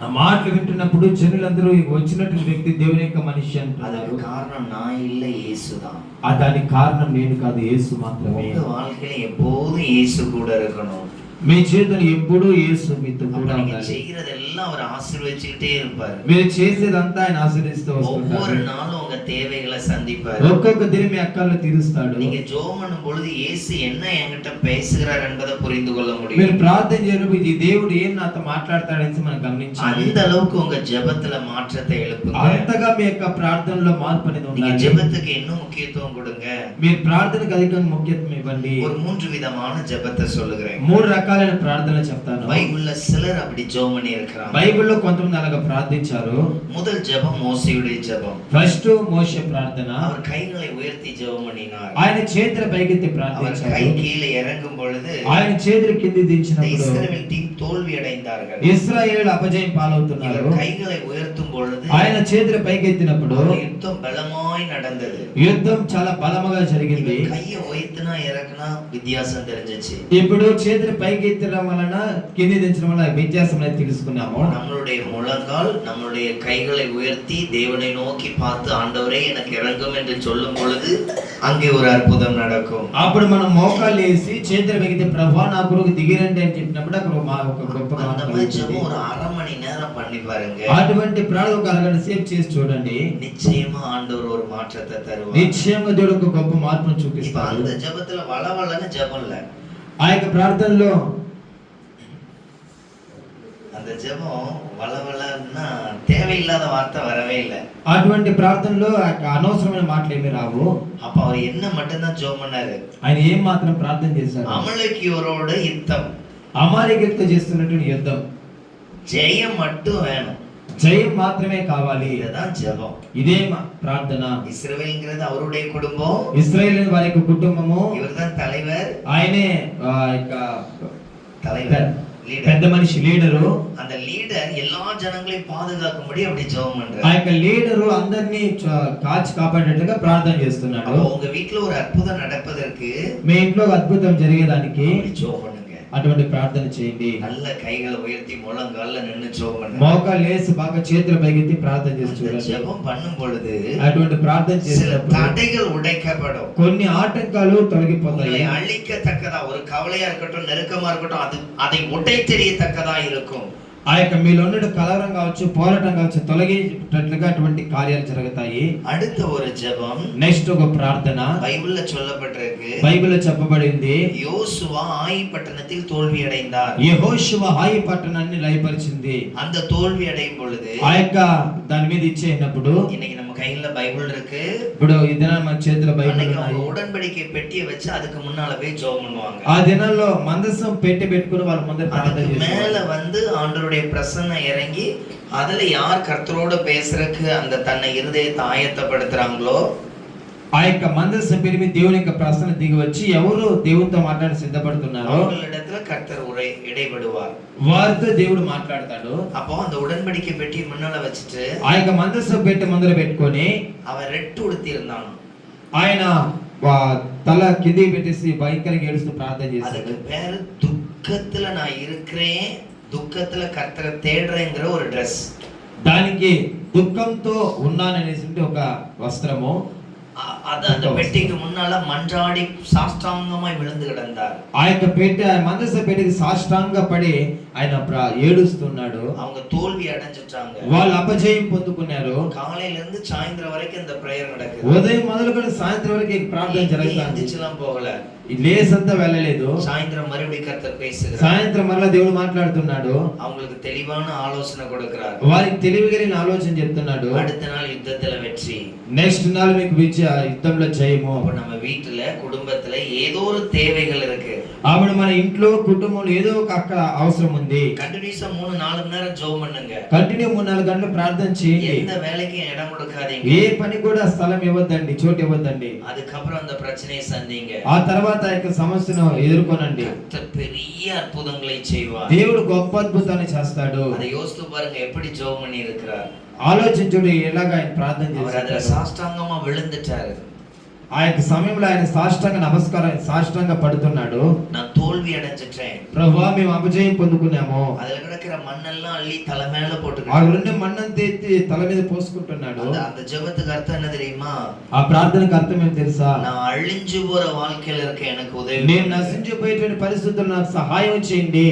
ఆ మాటలు వింటున్నప్పుడు జనులందరూ వచ్చినటువంటి వ్యక్తి దేవుని యొక్క మనిషి அதுக்கு అంటున్నారు. காரணம் நான் இல்ல, இயேசுதான். దానికి కారణం నేను కాదు, యేసు మాత్రమే. உங்க வாழ்க்கையில எப்போதும் இயேசு கூட இருக்கணும். మీ జీవితంలో ఎప్పుడూ యేసు మీతో அப்ப కూడా நீங்க ఉండాలి. செய்யறதெல்லாம் அவர் ஆசீர்வதிச்சுக்கிட்டே இருப்பாரு. మీరు చేసేదంతా ఆయన ఆశీర్వదిస్తూ ஒவ்வொரு వస్తుంటారు. நாளும் உங்க தேவைகளை சந்திப்பாரு. ఒక్కొక్క దినం మీ అక్కర్లు తీరుస్తాడు. நீங்க ஜெபம் பண்ணும் பொழுது இயேசு என்ன என்கிட்ட பேசுகிறார் என்பதை புரிந்து கொள்ள మీరు முடியும். ప్రార్థన చేయడం ఈ దేవుడు ఏం నాతో మాట్లాడతాడని మనం గమనించాలి. அந்த அளவுக்கு உங்க ஜெபத்துல மாற்றத்தை எழுப்புங்க. అంతగా మీ యొక్క ప్రార్థనలో మార్పు అనేది நீங்க ఉండాలి. ஜெபத்துக்கு இன்னும் முக்கியத்துவம் கொடுங்க. మీరు ప్రార్థనకు అధికంగా ముఖ్యత్వం ఇవ్వండి. ஒரு 3 விதமான ஜெபத்தை சொல்லுகிறேன். 3 రకాలైన ప్రార్థనలు చెప్తాను. பைபிள்ல சிலர் அப்படி ஜெபம் பண்ணி இருக்கிறாங்க. బైబిల్లో కొంతమంది అలాగా ప్రార్థించారు. முதல் ஜெபம் மோசேயுடைய ஜெபம். ఫస్ట్ మోషే ప్రార్థన. அவர் கைகளை உயர்த்தி ஜெபம் பண்ணினார். ఆయన చేతుల పైకెత్తి அவர் ప్రార్థించారు. கை கீழே இறங்கும் பொழுது ఆయన చేతులు కింది இந்த దించినప్పుడు இஸ்ரவேல் டீம் தோல்வி அடைந்தார்கள். ఇశ్రాయేలు అపజయం పాలవుతున్నారు. இவர் கைகளை உயர்த்தும் பொழுது ఆయన చేతుల పైకెత్తినప్పుడు யுத்தம் பலமாய் நடந்தது. యుద్ధం చాలా బలముగా జరిగింది. இவர் கையை உயர்த்தினா இறக்குனா வித்தியாசம் தெரிஞ்சிச்சு. ఇప్పుడు చేతులు పైకెత్తడం వలన కింది దించడం వలన వ్యత్యాసం అనేది తెలుసుకున్నాము. நம்மளுடைய முழங்கால் நம்மளுடைய கைகளை உயர்த்தி தேவனை நோக்கி பார்த்து ஆண்டவரே எனக்கு இறங்கும் என்று சொல்லும் பொழுது அங்கே ஒரு அற்புதம் நடக்கும். అప్పుడు మనం మోకాళ్ళు వేసి చేతులు పైకెత్తి ప్రభువా నా కొరకు దిగిరండి అని చెప్పినప్పుడు అక్కడ ఒక గొప్ప அந்த మార్పు மாதிரி వచ్చింది. ஜெபம் ஒரு அரை மணி நேரம் பண்ணி பாருங்க. అటువంటి ప్రార్థన ఒక అరగంట సేపు చేసి చూడండి. நிச்சயமா ஆண்டவர் ஒரு மாற்றத்தை தருவார். నిశ్చయంగా దేవుడు ఒక గొప్ప మార్పును இப்ப చూపిస్తాడు. அந்த ஜெபத்துல வளவளன்னு ஜெபம் இல்ல. ఆ యొక్క ప్రార్థనలో அந்த ஜெபம் வளவளன்னா தேவையில்லாத வார்த்தை வரவே இல்லை. అటువంటి ప్రార్థనలో అనవసరమైన మాటలు ఏమీ రావు. அப்ப அவர் என்ன மட்டும்தான் ஜெபம் பண்ணாரு? ఆయన ఏం మాత్రం ప్రార్థన చేశారు? அமலேக்கியோரோட யுத்தம், అమాలేకీయులతో చేస్తున్నటువంటి యుద్ధం, ஜெயம் மட்டும் வேணும், జయం మాత్రమే కావాలి. இதுதான் ஜெபம். ఇదే ప్రార్థన. இஸ்ரவேல்ங்கிறது அவருடைய குடும்பம், ఇశ్రాయేలు వారి యొక్క కుటుంబము, இவர்தான் தலைவர், ఆయనే యొక్క தலைவர் పెద్ద మనిషి, లీడరు. அந்த லீடர் எல்லா ஜனங்களையும் பாதுகாக்கும்படி அப்படி ஜெபம் ఆ பண்றாரு. యొక్క లీడరు అందరినీ కాచి కాపాడేట్టుగా ప్రార్థన చేస్తున్నాడు. அப்போ உங்க வீட்டுல ஒரு அற்புதம் நடப்பதற்கு మీ ఇంట్లో ఒక అద్భుతం జరిగేదానికి அப்படி ஜெபம் பண்ணுங்க. అటువంటి ప్రార్థన చేయండి. நல்ல கைகளை உயர்த்தி முழங்கால்ல நின்னு ஜெபம் பண்ணுங்க. మోకాలు వేసి బాగా చేతులు పైకెత్తి ప్రార్థన చేసి அந்த చూడండి. ஜெபம் பண்ணும் பொழுது అటువంటి ప్రార్థన சில చేసినప్పుడు தடைகள் உடைக்கப்படும். కొన్ని ఆటంకాలు உங்களை తొలగిపోతాయి. அழிக்கத்தக்கதா, ஒரு கவலையா இருக்கட்டும், நெருக்கமா இருக்கட்டும், அதை உடை தெரியத்தக்கதா இருக்கும். ఆ యొక్క మీలో ఉన్న కలవరం కావచ్చు, పోరాటం కావచ్చు, తొలగేటట్లుగా అటువంటి కార్యాలు జరుగుతాయి. அடுத்த ஒரு ஜெபம், నెక్స్ట్ ఒక ప్రార్థన பைபிள்ல சொல்லப்பட்டிருக்கு. బైబిల్లో చెప్పబడింది. யோசுவா ஆயி பட்டணத்தில் தோல்வி அடைந்தார். యెహోషువ హాయి పట్టణాన్ని లయపరిచింది. அந்த தோல்வி அடையும் பொழுது ఆ యొక్క దాని మీద ఇచ్చేసినప్పుడు, இன்னைக்கு நம்ம கையில பைபிள் இருக்கு, ఇప్పుడు ఈ దినాన మన చేతిలో బైబిల్ அன்னைக்கு ఉన్నాయి. அவங்க உடன்படிக்கை பெட்டியை வச்சு அதுக்கு முன்னால போய் ஜெபம் பண்ணுவாங்க. ఆ దినాల్లో మందసం పెట్టుకుని వాళ్ళ ముందర ప్రార్థన அதுக்கு மேல చేసేవారు. வந்து ஆண்டவருடைய பிரசன்னம் இறங்கி அதுல யார் கர்த்தரோட பேசுறதுக்கு அந்த தன்னை இருதயத்தை ஆயத்தப்படுத்துறாங்களோ, ఆ యొక్క మందసం పెరిమి దేవుని యొక్క ప్రసన్న దిగి వచ్చి ఎవరు దేవునితో మాట్లాడి సిద్ధపడుతున్నారో அவங்களிடத்துல கர்த்தர் இடைபடுவார். వారితో దేవుడు మాట్లాడతాడు. அப்போ அந்த உடன்படிக்கை பெட்டி முன்னால வச்சுட்டு ఆ యొక్క మందసం పెట్టి ముందర పెట్టుకొని அவன் ரெட்டு உடுத்தி இருந்தான். ఆయన తల కింది పెట్టేసి భయంకరంగా ఏడుస్తూ ప్రార్థన చేశాడు. அதுக்கு பேரு துக்கத்துல நான் இருக்கிறேன், துக்கத்துல கர்த்தரை தேடுறேங்கிற ஒரு ட்ரெஸ். దానికి దుఃఖంతో ఉన్నాననేసి ఒక వస్త్రము. அந்த பெட்டிக்கு முன்னால மன்றாடி சாஷ்டாங்கமாய் விழுந்து கிடந்தார். ఆ యొక్క మందస పెట్టికి సాష్టాంగ పడి ఆయన ఏడుస్తున్నాడు. அவங்க தோல்வி అடைஞ்சிட்டாங்க. వాళ్ళు అపజయం పొందుకున్నారు. காலையில இருந்து சாயந்தரம் வரைக்கும் இந்த பிரேயர் நடக்குது. ఉదయం మొదలుకొని సాయంత్రం వరకు ఈ ప్రార్థన జరుగుతుంది. எந்திரிச்சுலாம் போகல, లేసంతా వెళ్ళలేదు. சாயந்தரம் மறுபடியும் கர்த்தர் பேசுகிறார். సాయంత్రం మరలా దేవుడు మాట్లాడుతున్నాడు. அவங்களுக்கு தெளிவான ஆலோசனை கொடுக்கிறார். వారికి తెలివిగలిగిన ఆలోచన చెప్తున్నాడు. அடுத்த நாள் யுத்தத்துல வெற்றி, నెక్స్ట్ నాள் మీకు యుద్ధంలో జయము. அப்ப நம்ம வீட்டுல குடும்பத்துல ஏதோ ஒரு தேவைகள் இருக்கு. ఆవిడ మన ఇంట్లో కుటుంబంలో ఏదో ఒక అక్కడ అవసరం ఉంది. கண்டினியூஸா 3-4 மணி நேரம் ஜெபம் பண்ணுங்க. కంటిన్యూ 3-4 గంటలు ప్రార్థన చేయండి. எந்த வேலைக்கும் இடம் கொடுக்காதீங்க. ఏ పని కూడా స్థలం ఇవ్వద్దండి, చోటు ఇవ్వద్దండి. அதுக்கப்புறம் அந்த பிரச்சனையை சந்திங்க. ఆ తర్వాత ఆ యొక్క సమస్యను ఎదుర్కొనండి. கர்த்தர் பெரிய அற்புதங்களை செய்வார். దేవుడు గొప్ప అద్భుతాన్ని చేస్తాడు. அதை யோசித்து பாருங்க, எப்படி ஜெபம் பண்ணி இருக்கிறார். ఆలోచించుడు ఎలాగ ఆయన ప్రార్థన அவர் அதுல చేశాడు. சாஷ்டாங்கமா விழுந்துட்டாரு. ఆ యొక్క సమయంలో ఆయన సాష్టాంగ నమస్కారం, సాష్టాంగ పడుతున్నాడు. நான் தோல்வி அடைஞ்சிட்டேன், ప్రభువా మేము అపజయం పొందుకున్నాము. அதுல கிடக்கிற மண்ணெல்லாம் அள்ளி தலை மேல ఆ போட்டுக்கிட்டு రెండు మన్నంతా ఎత్తి తల మీద పోసుకుంటున్నాడు. அந்த ஜெபத்துக்கு அர்த்தம் என்ன தெரியுமா? ఆ ప్రార్థనకు అర్థం ఏం తెలుసా? நான் అழிஞ்சு போற வாழ்க்கையில இருக்க எனக்கு உதவி నేను பண்ணுங்க. నశించిపోయేటువంటి పరిస్థితుల్లో నాకు సహాయం చేయండి.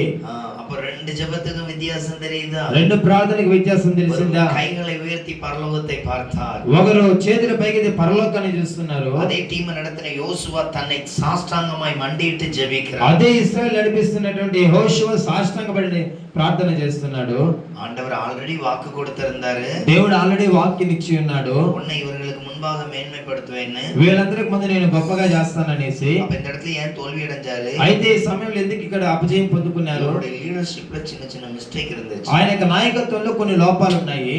அப்ப ரெண்டு ஜெபத்துக்கும் வித்தியாசம் தெரியுதா? రెండు ప్రార్థనకు వ్యత్యాసం తెలిసిందా? ஒருவர் கைகளை உயர்த்தி பரலோகத்தை பார்த்தார். ఒకరు చేతుల పైకి పరలోకాన్ని చూస్తున్నారు. அதே டீம் நடத்தின யோசுவா தன்னை சாஷ்டாங்கமாய் மண்டியிட்டு ஜெபிக்கிறார். అదే ఇశ్రాయేలు నడిపిస్తున్నటువంటి యెహోషువ సాష్టాంగపడి ప్రార్థన చేస్తున్నాడు. ஆண்டவர் ஆல்ரெடி வாக்கு கொடுத்திருந்தாரு. దేవుడు ఆల్రెడీ వాక్యం ఇచ్చి ఉన్నాడు. உன்னை இவர்களுக்கு முன்பாக மேன்மைப்படுத்துவேன்னு. వీళ్ళందరికి ముందు నేను గొప్పగా చేస్తాననేసి. அப்ப இந்த இடத்துல ஏன் தோல்வி அடைஞ்சாரு? అయితే ఈ సమయంలో ఎందుకు ఇక్కడ అపజయం పొందుకున్నారు? அவருடைய லீடர்ஷிப்ல சின்ன சின்ன மிஸ்டேக் இருந்துச்சு. ఆయన యొక్క నాయకత్వంలో కొన్ని లోపాలు ఉన్నాయి.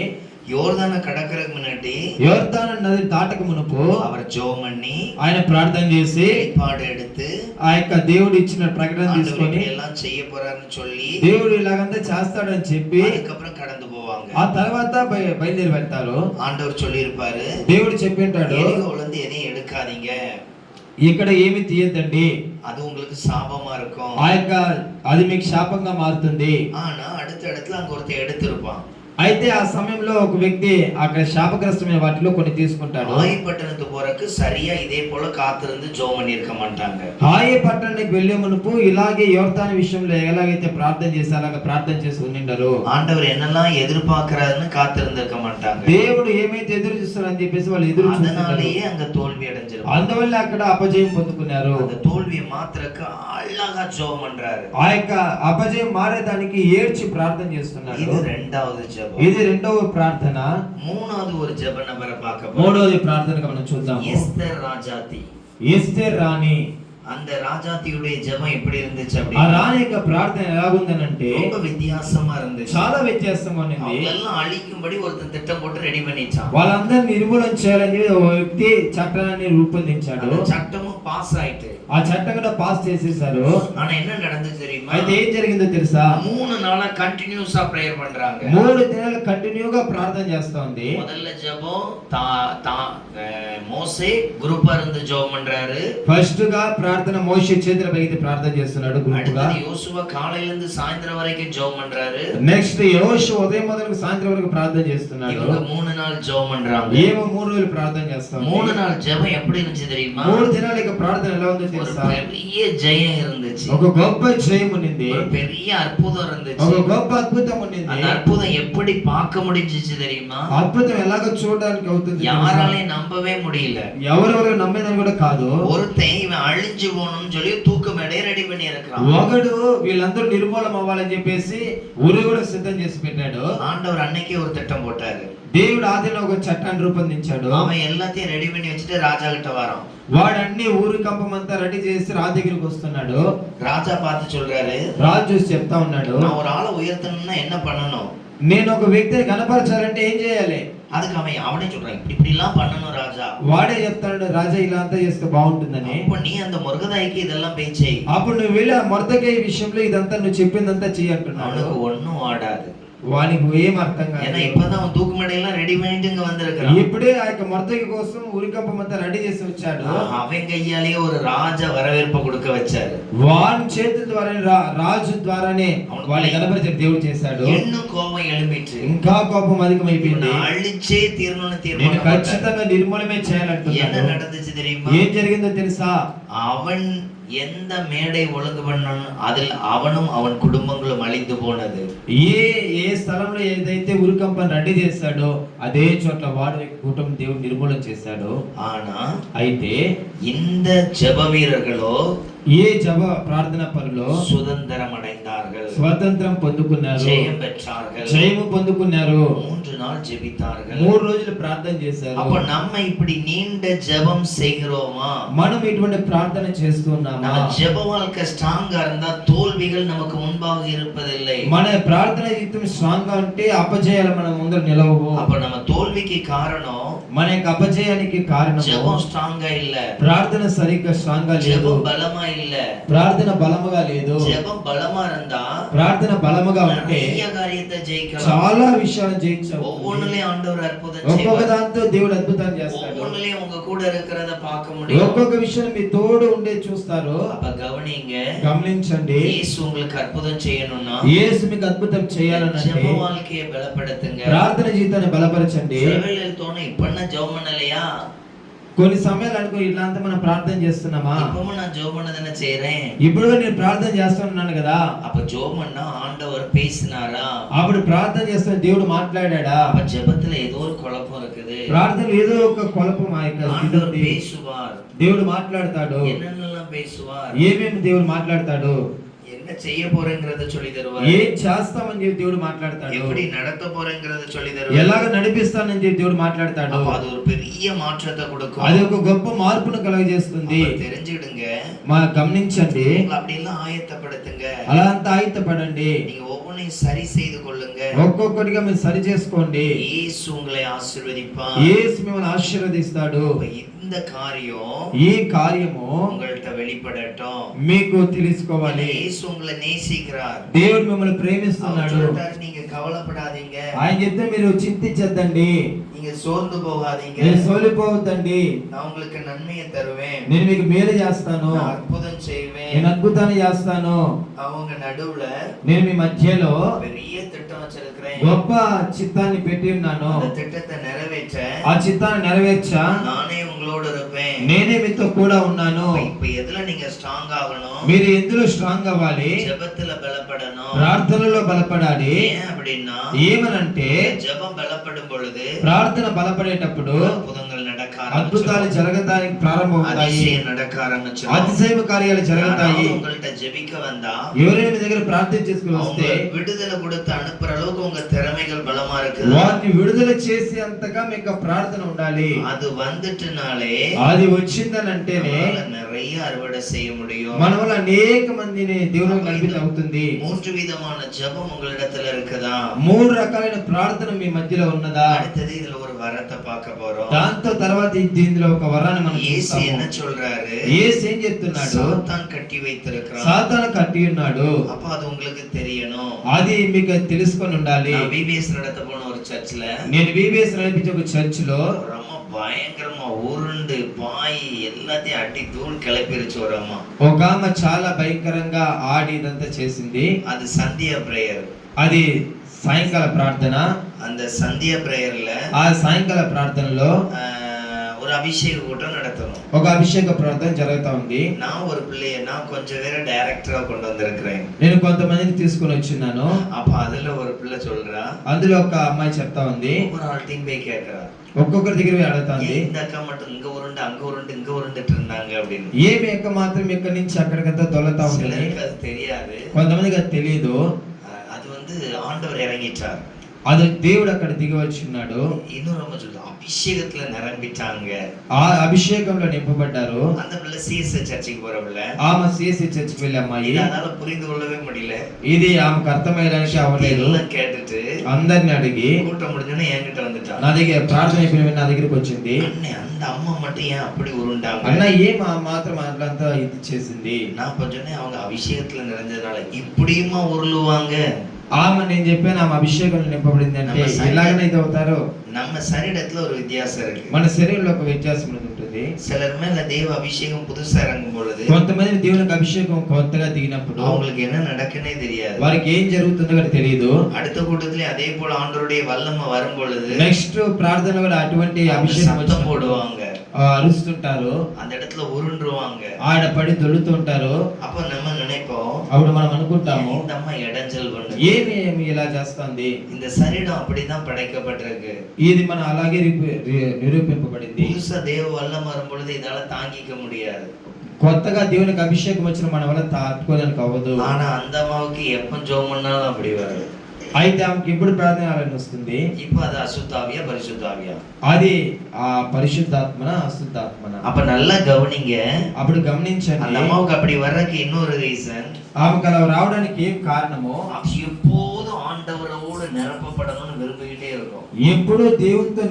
யோர்தானை கடக்கறதுக்கு முன்னாடி యోర్దాను నది దాటక మునుపు அவர் ஜெபம் பண்ணி ఆయన ప్రార్థన చేసి வெளிப்பாடு எடுத்து ఆ యొక్క దేవుడు ఇచ్చిన ప్రకటన తీసుకొని எல்லாம் செய்ய போறாருன்னு சொல்லி దేవుడు ఇలాగంతా చేస్తాడని చెప్పి அதுக்கப்புறம் கடந்து போவாங்க. ఆ తర్వాత బయలుదేరి వెళ్తారు. ஆண்டவர் சொல்லி இருப்பாரு, దేవుడు చెప్పింటాడు, எரிகோல இருந்து எதையும் எடுக்காதீங்க, ఇక్కడ ఏమి తీయద్దండి, அது உங்களுக்கு சாபமா இருக்கும். ఆ యొక్క అది మీకు శాపంగా మారుతుంది. ஆனா அடுத்த இடத்துல அங்க ஒருத்தர் எடுத்திருப்பான். అయితే ఆ సమయంలో ఒక వ్యక్తి అక్కడ శాపగ్రస్తమైన వాటిలో కొన్ని తీసుకుంటాడు. ஆயி பட்டணத்துக்கு போறக்கு சரியா இதே போல காத்திருந்து ஜெபம் பண்ணியிருக்க மாட்டாங்க. హాయి పట్టణానికి వెళ్లే మునుపు ఇలాగే యోర్దాను విషయంలో ఎలాగైతే ప్రార్థన చేసి అలాగే ప్రార్థన చేసి ఉండిండరు. ஆண்டவர் என்னெல்லாம் எதிர்பார்க்கிறாருன்னு காத்திருந்திருக்க மாட்டாங்க. దేవుడు ఏమైతే ఎదురు చూస్తారని చెప్పేసి వాళ్ళు ఎదురు చూస్తున్నారు. அதனாலேயே அங்க தோல்வி அடைஞ்சிருப்பாங்க. అందువల్ల అక్కడ అపజయం పొందుకున్నారు. அந்த தோல்வியை மாத்திரக்கு அழகா ஜெபம் பண்றாரு. ఆ యొక్క అపజయం మారేదానికి ఏడ్చి ప్రార్థన చేస్తున్నారు. இது இரண்டாவது ஜெபம். ఇది రెండవ ప్రార్థన. மூணாவது ஒரு ஜெப நபரை பார்க்க போறோம். మూడవది ప్రార్థనగా మనం చూద్దాం. எஸ்தர் ராஜாத்தி. ఎస్తేర్ రాణి. அந்த ராஜாத்தியுடைய ஜெபம் எப்படி இருந்துச்சு ఆ அப்படின்னா రాణి యొక్క ప్రార్థన ఎలాగుందనంటే ரொம்ப வித்தியாசமா இருந்துச்சு. చాలా వ్యత్యాసంగా ఉంది. அவங்களெல்லாம் அழிக்கும்படி ஒருத்தன் திட்டம் போட்டு ரெடி பண்ணிச்சான். వాళ్ళందరినీ నిర్మూలన చేయాలని చెప్పి ఒక వ్యక్తి చట్టాన్ని రూపొందించాడు. அந்த சட்டமும் பாஸ் ஆயிட்டு. ఆ చట్టం కూడా పాస్ చేసేసారు. ஆனா என்ன நடந்துச்சு தெரியுமா? అయితే ఏం జరిగిందో తెలుసా? 3 நாளா கண்டினியூஸா பிரேயர் பண்றாங்க. 3 దినాలు కంటిన్యూగా ప్రార్థన చేస్తోంది. முதல்ல ஜெபம் மோசே குரூப்பா இருந்து ஜெபம் பண்றாரு. ఫస్ట్ గా ప్రార్థన మోషే చేతుల పైకి ప్రార్థన చేస్తున్నాడు గ్రూపుగా. அடுத்து யோசுவா காலையில இருந்து சாயந்தரம் வரைக்கும் ஜெபம் பண்றாரு. నెక్స్ట్ యోషువ ఉదయం మొదలు సాయంత్రం వరకు ప్రార్థన చేస్తున్నాడు. இவங்க 3 நாள் ஜெபம் பண்றாங்க. ఏమో 3 రోజులు ప్రార్థన చేస్తాం. 3 நாள் ஜெபம் எப்படி இருந்துச்சு தெரியுமா? 3 దినాల యొక్క ప్రార్థన ఎలా ఉందో ஒரு తెలుసా? பெரிய ஜெயம் இருந்துச்சு. ఒక గొప్ప జయం ఉన్నింది. ஒரு பெரிய అద్భుతం இருந்துச்சு. ఒక గొప్ప అద్భుతం ఉన్నింది. அந்த அற்புதம் எப்படி பார்க்க முடிஞ்சிச்சு தெரியுமா? అద్భుతం ఎలాగ చూడడానికి అవుతుంది? யாராலையும் நம்பவே முடியல. ఎవరెవరు నమ్మేదని కూడా కాదు. ஒருத்தன் இவன் அழிஞ்சு போகணும்னு சொல்லி தூக்கு மேடையை ரெடி பண்ணி இருக்கிறான். ఒకడు వీళ్ళందరూ నిర్మూలం అవ్వాలని చెప్పేసి ఊరు కూడా సిద్ధం చేసి పెట్టాడు. ஆண்டவர் அன்னைக்கே ஒரு திட்டம் போட்டாரு. దేవుడు ఆదిలో ఒక చట్టాన్ని రూపొందించాడు. அவன் எல்லாத்தையும் ரெடி பண்ணி வச்சுட்டு ராஜா கிட்ட வரான். వాడు అన్ని ఊరు కంపమంతా రెడీ చేసి రాజు దగ్గరికి వస్తున్నాడు. ராஜா பார்த்து சொல்றாரு, రాజు చూసి చెప్తా ఉన్నాడు, நான் ஒரு ஆளை உயர்த்தணும்னா என்ன பண்ணணும்? నేను ఒక వ్యక్తిని కనపరచాలంటే ఏం చేయాలి? அதுக்கு அவனே சொல்றான், இப்படி எல்லாம் பண்ணணும் ராஜா. వాడే చెప్తాడు, రాజా ఇలా అంతా చేస్తే బాగుంటుందని. அப்ப நீ அந்த முருகதாய்க்கு இதெல்லாம் பேச்சை అప్పుడు నువ్వు వెళ్ళి ఆ మొర్దెకై విషయంలో ఇదంతా నువ్వు చెప్పిందంతా చెయ్యి అంటున్నాడు. அவனுக்கு ஒண்ணும் ஆடாது. వానికి ఏం అర్థం ஏன்னா కాదు. இப்பதான் அவன் தூக்கு மேடையெல்லாம் ரெடி பண்ணிட்டு இங்க வந்திருக்கான். ఇప్పుడే ఆ యొక్క మొర్దెకై కోసం ఊరికంపమంతా రెడీ చేసి వచ్చాడు. அவன் கையாலேயே ஒரு ராஜ வரவேற்பை கொடுக்க வச்சாரு. వాని చేతుల ద్వారానే రాజు ద్వారానే వాళ్ళని కనపరిచే దేవుడు చేశాడు. இன்னும் கோபம் எழும்பிட்டு ఇంకా కోపం అధికమైపోయింది. அழிச்சே தீரணும்னு నేను தீர்மானம். ఖచ్చితంగా నిర్మూలమే என்ன చేయాలంటున్నాడు. நடந்துச்சு தெரியுமா? ఏం జరిగిందో తెలుసా? அவன் எந்த மேடை ஒழுங்கு பண்ணணும் அதில் அவனும் அவன் குடும்பங்களும் அழிந்து போனது. ఏ స్థలంలో ఏదైతే ఉరికంపని రెడీ చేశాడో అదే చోట్ల వాడు కుటుంబం దేవుడు నిర్మూలన చేశాడు. ஆனா అయితే இந்த ஜெப வீரர்களோ ఏ జప ప్రార్థన పరులో சுதந்திரம் அடைந்தார்கள், స్వతంత్రం పొందుకున్నారు, ஜெயம் பெற்றார்கள், జయము పొందుకున్నారు. 3 நாள் ஜெபித்தார்கள். 3 రోజులు ప్రార్థన చేశారు. அப்ப நம்ம இப்படி நீண்ட ஜெபம் செய்கிறோமா? మనం ఇటువంటి ప్రార్థన చేస్తున్నామా? நம்ம ஜெப வாழ்க்கை ஸ்ட்ராங்கா இருந்தா தோல்விகள் நமக்கு முன்பாக இருப்பதில்லை. మన ప్రార్థన జీవితం స్ట్రాంగ్ గా ఉంటే అపజయాలు మన ముందర నిలవవు. அப்ப நம்ம தோல்விக்கு காரணம் మన యొక్క అపజయానికి కారణం ஜெபம் ஸ்ட்ராங்கா இல்ல, ప్రార్థన సరిగ్గా స్ట్రాంగ్ గా లేదు, ஜெபம் பலமா இல்ல. ప్రార్థన బలముగా లేదు. ஜெபம் பலமா இருந்தா ప్రార్థన బలముగా ఉంటే நிறைய காரியத்தை ஜெயிக்கலாம். చాలా విషయాలు జయించవచ్చు. ஒவ்வொன்றுலயும் ஆண்டவர் அற்புதம் ఒక్కొక్క செய்வார். దాంతో దేవుడు అద్భుతాలు చేస్తాడు. ஒவ்வொன்றுலயும் உங்க கூட இருக்கிறத பார்க்க முடியும். ఒక్కొక్క విషయం మీ తోడు ఉండే చూస్తారు. அப்ப கவனிங்க, గమనించండి. இயேசு உங்களுக்கு அற்புதம் செய்யணும்னா యేసు మీకు అద్భుతం చేయాలనంటే ஜெப வாழ்க்கையை பலப்படுத்துங்க. ప్రార్థన జీవితాన్ని బలపరచండి. சிலவேளையில் தோணும், இப்ப நான் ஜெபம் பண்ணலையா? కొన్ని సమయాలు అనుకో ఇట్లా అంతా మనం ప్రార్థన చేస్తున్నామా? இப்பவும் நான் ஜெபம் பண்ணதானே செய்றேன். ఇప్పుడు నేను ప్రార్థన చేస్తున్నాను కదా. அப்ப ஜெபம் பண்ணா ஆண்டவர் பேசினாரா? అప్పుడు ప్రార్థన చేస్తున్న దేవుడు మాట్లాడాడా? அப்ப ஜெபத்துல ஏதோ ஒரு குழப்பம் இருக்குது. ప్రార్థనలో ఏదో ఒక కొలపం ఆ యొక్క ஆண்டவர் స్థితి ఉంది. பேசுவார். దేవుడు మాట్లాడతాడు. என்னென்னலாம் பேசுவார், ఏమేమి దేవుడు మాట్లాడతాడు, என்ன செய்ய போறேங்கிறத சொல்லி தருவார், ఏం చేస్తామని చెప్పి దేవుడు మాట్లాడతాడు, எப்படி நடத்த போறேங்கிறத சொல்லி தருவார். ఎలాగ నడిపిస్తానని చెప్పి దేవుడు మాట్లాడతాడు. அப்ப அது ஒரு பெரிய மாற்றத்தை கொடுக்கும். అది ఒక గొప్ప మార్పును కలుగజేస్తుంది. அப்ப தெரிஞ்சுக்கிடுங்க, గమనించండి. உங்களை அப்படி எல்லாம் ஆயத்தப்படுத்துங்க. అలా అంతా ఆయుధపడండి. நீங்க ஒவ்வொன்றையும் சரி செய்து கொள்ளுங்க. ఒక్కొక్కటిగా మీరు సరి చేసుకోండి. இயேசு உங்களை ஆசீர்வதிப்பார். యేసు మిమ్మల్ని ఆశీర్వదిస్తాడు. அப்ப இந்த காரியம் ఈ కార్యము உங்கள்ட்ட வெளிப்படட்டும். మీకు తెలుసుకోవాలి. இயேசு உங்களை நேசிக்கிறார். దేవుడు మిమ్మల్ని அவர் ప్రేమిస్తున్నాడు. சொல்றாரு, நீங்க கவலைப்படாதீங்க, ఆయన చెప్తే మీరు చింతించద్దండి. நீங்க நீங்க சோர்ந்து போகாதீங்க. మీరు సోలిపోవద్దండి. நான் உங்களுக்கு நன்மையை தருவேன். నేను మీకు మేలు చేస్తాను. நான் அற்புதம் செய்வேன். నేను అద్భుతాన్ని చేస్తాను. அவங்க நடுவுல నేను మీ మధ్యలో பெரிய திட்டம் வச்சிருக்கிறேன். గొప్ప చిత్తాన్ని పెట్టి ఉన్నాను. அந்த திட்டத்தை நிறைவேற்ற ఆ చిత్తాన్ని నెరవేర్చా நானே உங்களோட இருப்பேன். నేనే మీతో కూడా ఉన్నాను. இப்ப எதுல நீங்க ஸ்ட்ராங் ஆகணும்? మీరు ఎందులో స్ట్రాంగ్ అవ్వాలి? ஜெபத்துல பலப்படணும். ప్రార్థనలో బలపడాలి. ஏன் அப்படின்னா ఏమనంటే ஜெபம் பலப்படும் பொழுது ప్రార్థన బలపడేటప్పుడు அற்புதங்கள் நடக்க అద్భుతాలు ஆரம்பிச்சிடும். జరగడానికి ప్రారంభమవుతాయి. அதிசயம் நடக்க ஆரம்பிச்சிடும். అతిశయ కార్యాలు జరుగుతాయి. யாராவது உங்கள்ட்ட ஜெபிக்க வந்தா ఎవరైనా మీ దగ్గర ప్రార్థన చేసుకుని அவங்க వస్తే விடுதலை கொடுத்து அனுப்புற அளவுக்கு உங்க திறமைகள் பலமா இருக்கு. వాటిని విడుదల చేసి అంతగా మీకు ప్రార్థన ఉండాలి. அது வந்துட்டுனாலே అది వచ్చిందనంటేనే நம்மளால நிறைய அறுவடை செய்ய முடியும். మన వల్ల అనేక మందిని దేవునికి నడిపించ అవుతుంది. 3 விதமான ஜெபம் உங்களிடத்துல இருக்குதா? 3 రకాలైన ప్రార్థన మీ మధ్యలో ఉన్నదా? அடுத்தது இதுல ஒரு வரத்தை பார்க்க போறோம். దాంతో తర్వాత దీనిలో ఒక వరాన్ని మనం இயேசு చూస్తాము. என்ன சொல்றாரு? యేసు ఏం చెప్తున్నాడు? சாத்தான் கட்டி வைத்திருக்கிறான். సాతాను కట్టి ఉన్నాడు. அப்ப அது உங்களுக்கு தெரியணும். అది మీకు తెలుసుకొని ఉండాలి. நான் விபிஎஸ் நடத்த போன ஒரு சர்ச்ல నేను విబిఎస్ నడిపించే ఒక చర్చ్ లో ரொம்ப பயங்கரமா உருண்டு பாய் எல்லாத்தையும் அடி தூள் கிளப்பிருச்சு ஒரு அம்மா. ఒక ఆమె చాలా భయంకరంగా ఆడి ఇదంతా చేసింది. அது சந்தியா பிரேயர். అది సాయంకాల ప్రార్థన. அந்த சந்தியா பிரேயர்ல ఆ సాయంకాల ప్రార్థనలో ஒரு அபிஷேக கூட்டம் நடத்தணும். ఒక అభిషేక ప్రార్థన జరుగుతా ఉంది. நான் ஒரு பிள்ளைய நான் கொஞ்சம் பேரை டைரக்டரா கொண்டு வந்திருக்கிறேன். నేను కొంతమందిని తీసుకొని వచ్చినాను. அப்ப அதுல ஒரு பிள்ளை சொல்றா, అందులో ఒక అమ్మాయి చెప్తా ఉంది. ஒவ்வொரு ஆள்கிட்டையும் போய் கேட்கறா, ఒక్కొక్కరి దగ్గర పోయి అడుగుతాంది, இந்த அக்கா மட்டும் இங்க உருண்டு அங்க உருண்டு இங்க உருண்டுட்டு இருந்தாங்க அப்படின்னு. ఏమి ఎక్క మాత్రం ఇక్కడి నుంచి అక్కడికంతా దొల్లతా ఉంది. சிலருக்கு அது தெரியாது. కొంతమందికి అది తెలియదు. அது வந்து ஆண்டவர் இறங்கிட்டார். అది దేవుడు అక్కడ దిగి వచ్చి ఉన్నాడు. இன்னும் ரொம்ப சொல்லுது, அபிஷேகத்துல நிரம்பிட்டாங்க. ఆ అభిషేకంలో నింపబడ్డారు. அந்த பிள்ளை சிஎஸ்ஐ சர்ச்சுக்கு போற பிள்ளை. ఆమె సిఎస్సి చర్చికి వెళ్ళే అమ్మాయి. இது அதனால புரிந்து கொள்ளவே முடியல. ఇది ఆమెకు అర్థమయ్యడానికి అవ్వలేదు. எல்லாம் கேட்டுட்டு అందరిని అడిగి கூட்டம் முடிஞ்சோடனே என்கிட்ட வந்துட்டான். నా దగ్గర ప్రార్థన అయిపోయిన నా దగ్గరికి వచ్చింది. அண்ணே அந்த அம்மா மட்டும் ஏன் அப்படி உருண்டாங்க? అన్న ఏం మాత్రం అట్లంతా ఇది చేసింది. நான் இப்ப சொன்னேன், அவங்க அபிஷேகத்துல நிறைஞ்சதுனால இப்படியுமா உருளுவாங்க? ఆమె నేను చెప్పాను ఆమె అభిషేకంలో నింపబడింది అంటే ఎలాగనే ఇది అవుతారో. நம்ம சரீரத்துல ஒரு வித்தியாசம் இருக்கு. మన శరీరంలో ఒక వ్యత్యాసం ఉంటుంది. சிலர் மேல தெய்வ அபிஷேகம் புதுசா இறங்கும் பொழுது కొంతమంది దేవునికి అభిషేకం కొత్తగా దిగినప్పుడు அவங்களுக்கு என்ன நடக்குன்னே தெரியாது. వారికి ఏం జరుగుతుందో కూడా తెలియదు. அடுத்த கூட்டத்திலே அதே போல ஆண்டவருடைய வல்லமை வரும் பொழுது నెక్స్ట్ ప్రార్థన కూడా అటువంటి அவங்க అభిషేకం சத்தம் వచ్చినప్పుడు போடுவாங்க, అరుస్తుంటారు, அந்த இடத்துல உருண்டுருவாங்க. ఆడ పడి దొల్లుతుంటారు. அப்ப நம்ம நினைப்போம், అప్పుడు మనం అనుకుంటాము, இந்த அம்மா இடைஞ்சல் பண்ணுது. ఏమి ఏమి ఇలా చేస్తుంది. இந்த சரீரம் அப்படிதான் படைக்கப்பட்டிருக்கு. ఇది మనం అలాగే నిరూపింపబడింది. புதுசா தேவ வல்லம் வரும் பொழுது இதால தாங்கிக்க முடியாது. కొత్తగా దేవునికి అభిషేకం వచ్చిన మన వల్ల తాట్టుకోవడానికి అవ్వదు. ஆனா அந்த அம்மாவுக்கு எப்ப ஜெபம் பண்ணாலும் அப்படி வருது. అయితే ఆమెకి ఎప్పుడు ప్రార్థన చేయాలని వస్తుంది. இப்ப அது அசுத்தாவியா பரிசுத்தாவியா? అది ఆ పరిశుద్ధాత్మన అశుద్ధాత్మన? அப்ப நல்லா கவனிங்க. అప్పుడు గమనించండి, அந்த అమ్మాவுக்கு அப்படி வர்றதுக்கு இன்னொரு ரீசன், ఆమెకు అలా రావడానికి ఏం కారణమో, எப்போதும் ஆண்டவரோடு நிரப்பப்படணும்னு விரும்பிக்கிட்டே இருக்கும். ఎప్పుడు దేవునితో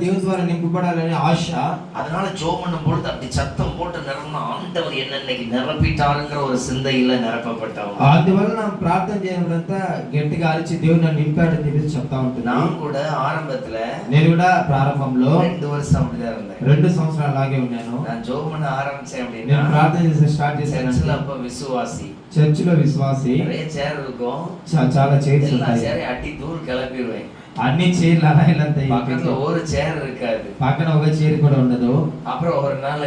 దేవుని ద్వారా నింపబడాలనే ఆశ. அதனால ஜெபம் பண்ணும் பொழுது அப்படி சத்தம் போட்டு நிரம்பினா ஆண்டவர் என்ன இன்னைக்கு நிரப்பிட்டாருங்கிற ஒரு சிந்தையில நிரப்பப்பட்டவங்க. అందువల్ల నా ప్రార్థన చేయడంతా గట్టిగా అరిచి దేవుడు నన్ను నింపాడని చెప్పి చెప్తా ఉంటుంది. நான் கூட ఆరంభத்துல నేను కూడా ప్రారంభంలో 2 வருஷம் அப்படிதான் இருந்தேன். 2 సంవత్సరాలు అలాగే ఉన్నాను. நான் ஜெபம் பண்ண ஆரம்பிச்சேன் నేను அப்படின்னா ప్రార్థన చేసి స్టార్ట్ சர்ச்சில் చేశాను. அப்ப விசுவாசி చర్చిలో విశ్వాసి, நிறைய சேர் இருக்கும். చాలా చైర్స్ எல்லா ఉంటాయి. சேரையும் அடி தூள் கிளப்பிடுவேன். అన్ని చైర్లు అలా ఇలా பக்கத்துல ஒரு சேர் இருக்காது. పక్కన ఒక చైర్ కూడా ఉండదు. அப்புறம் ஒரு நாள்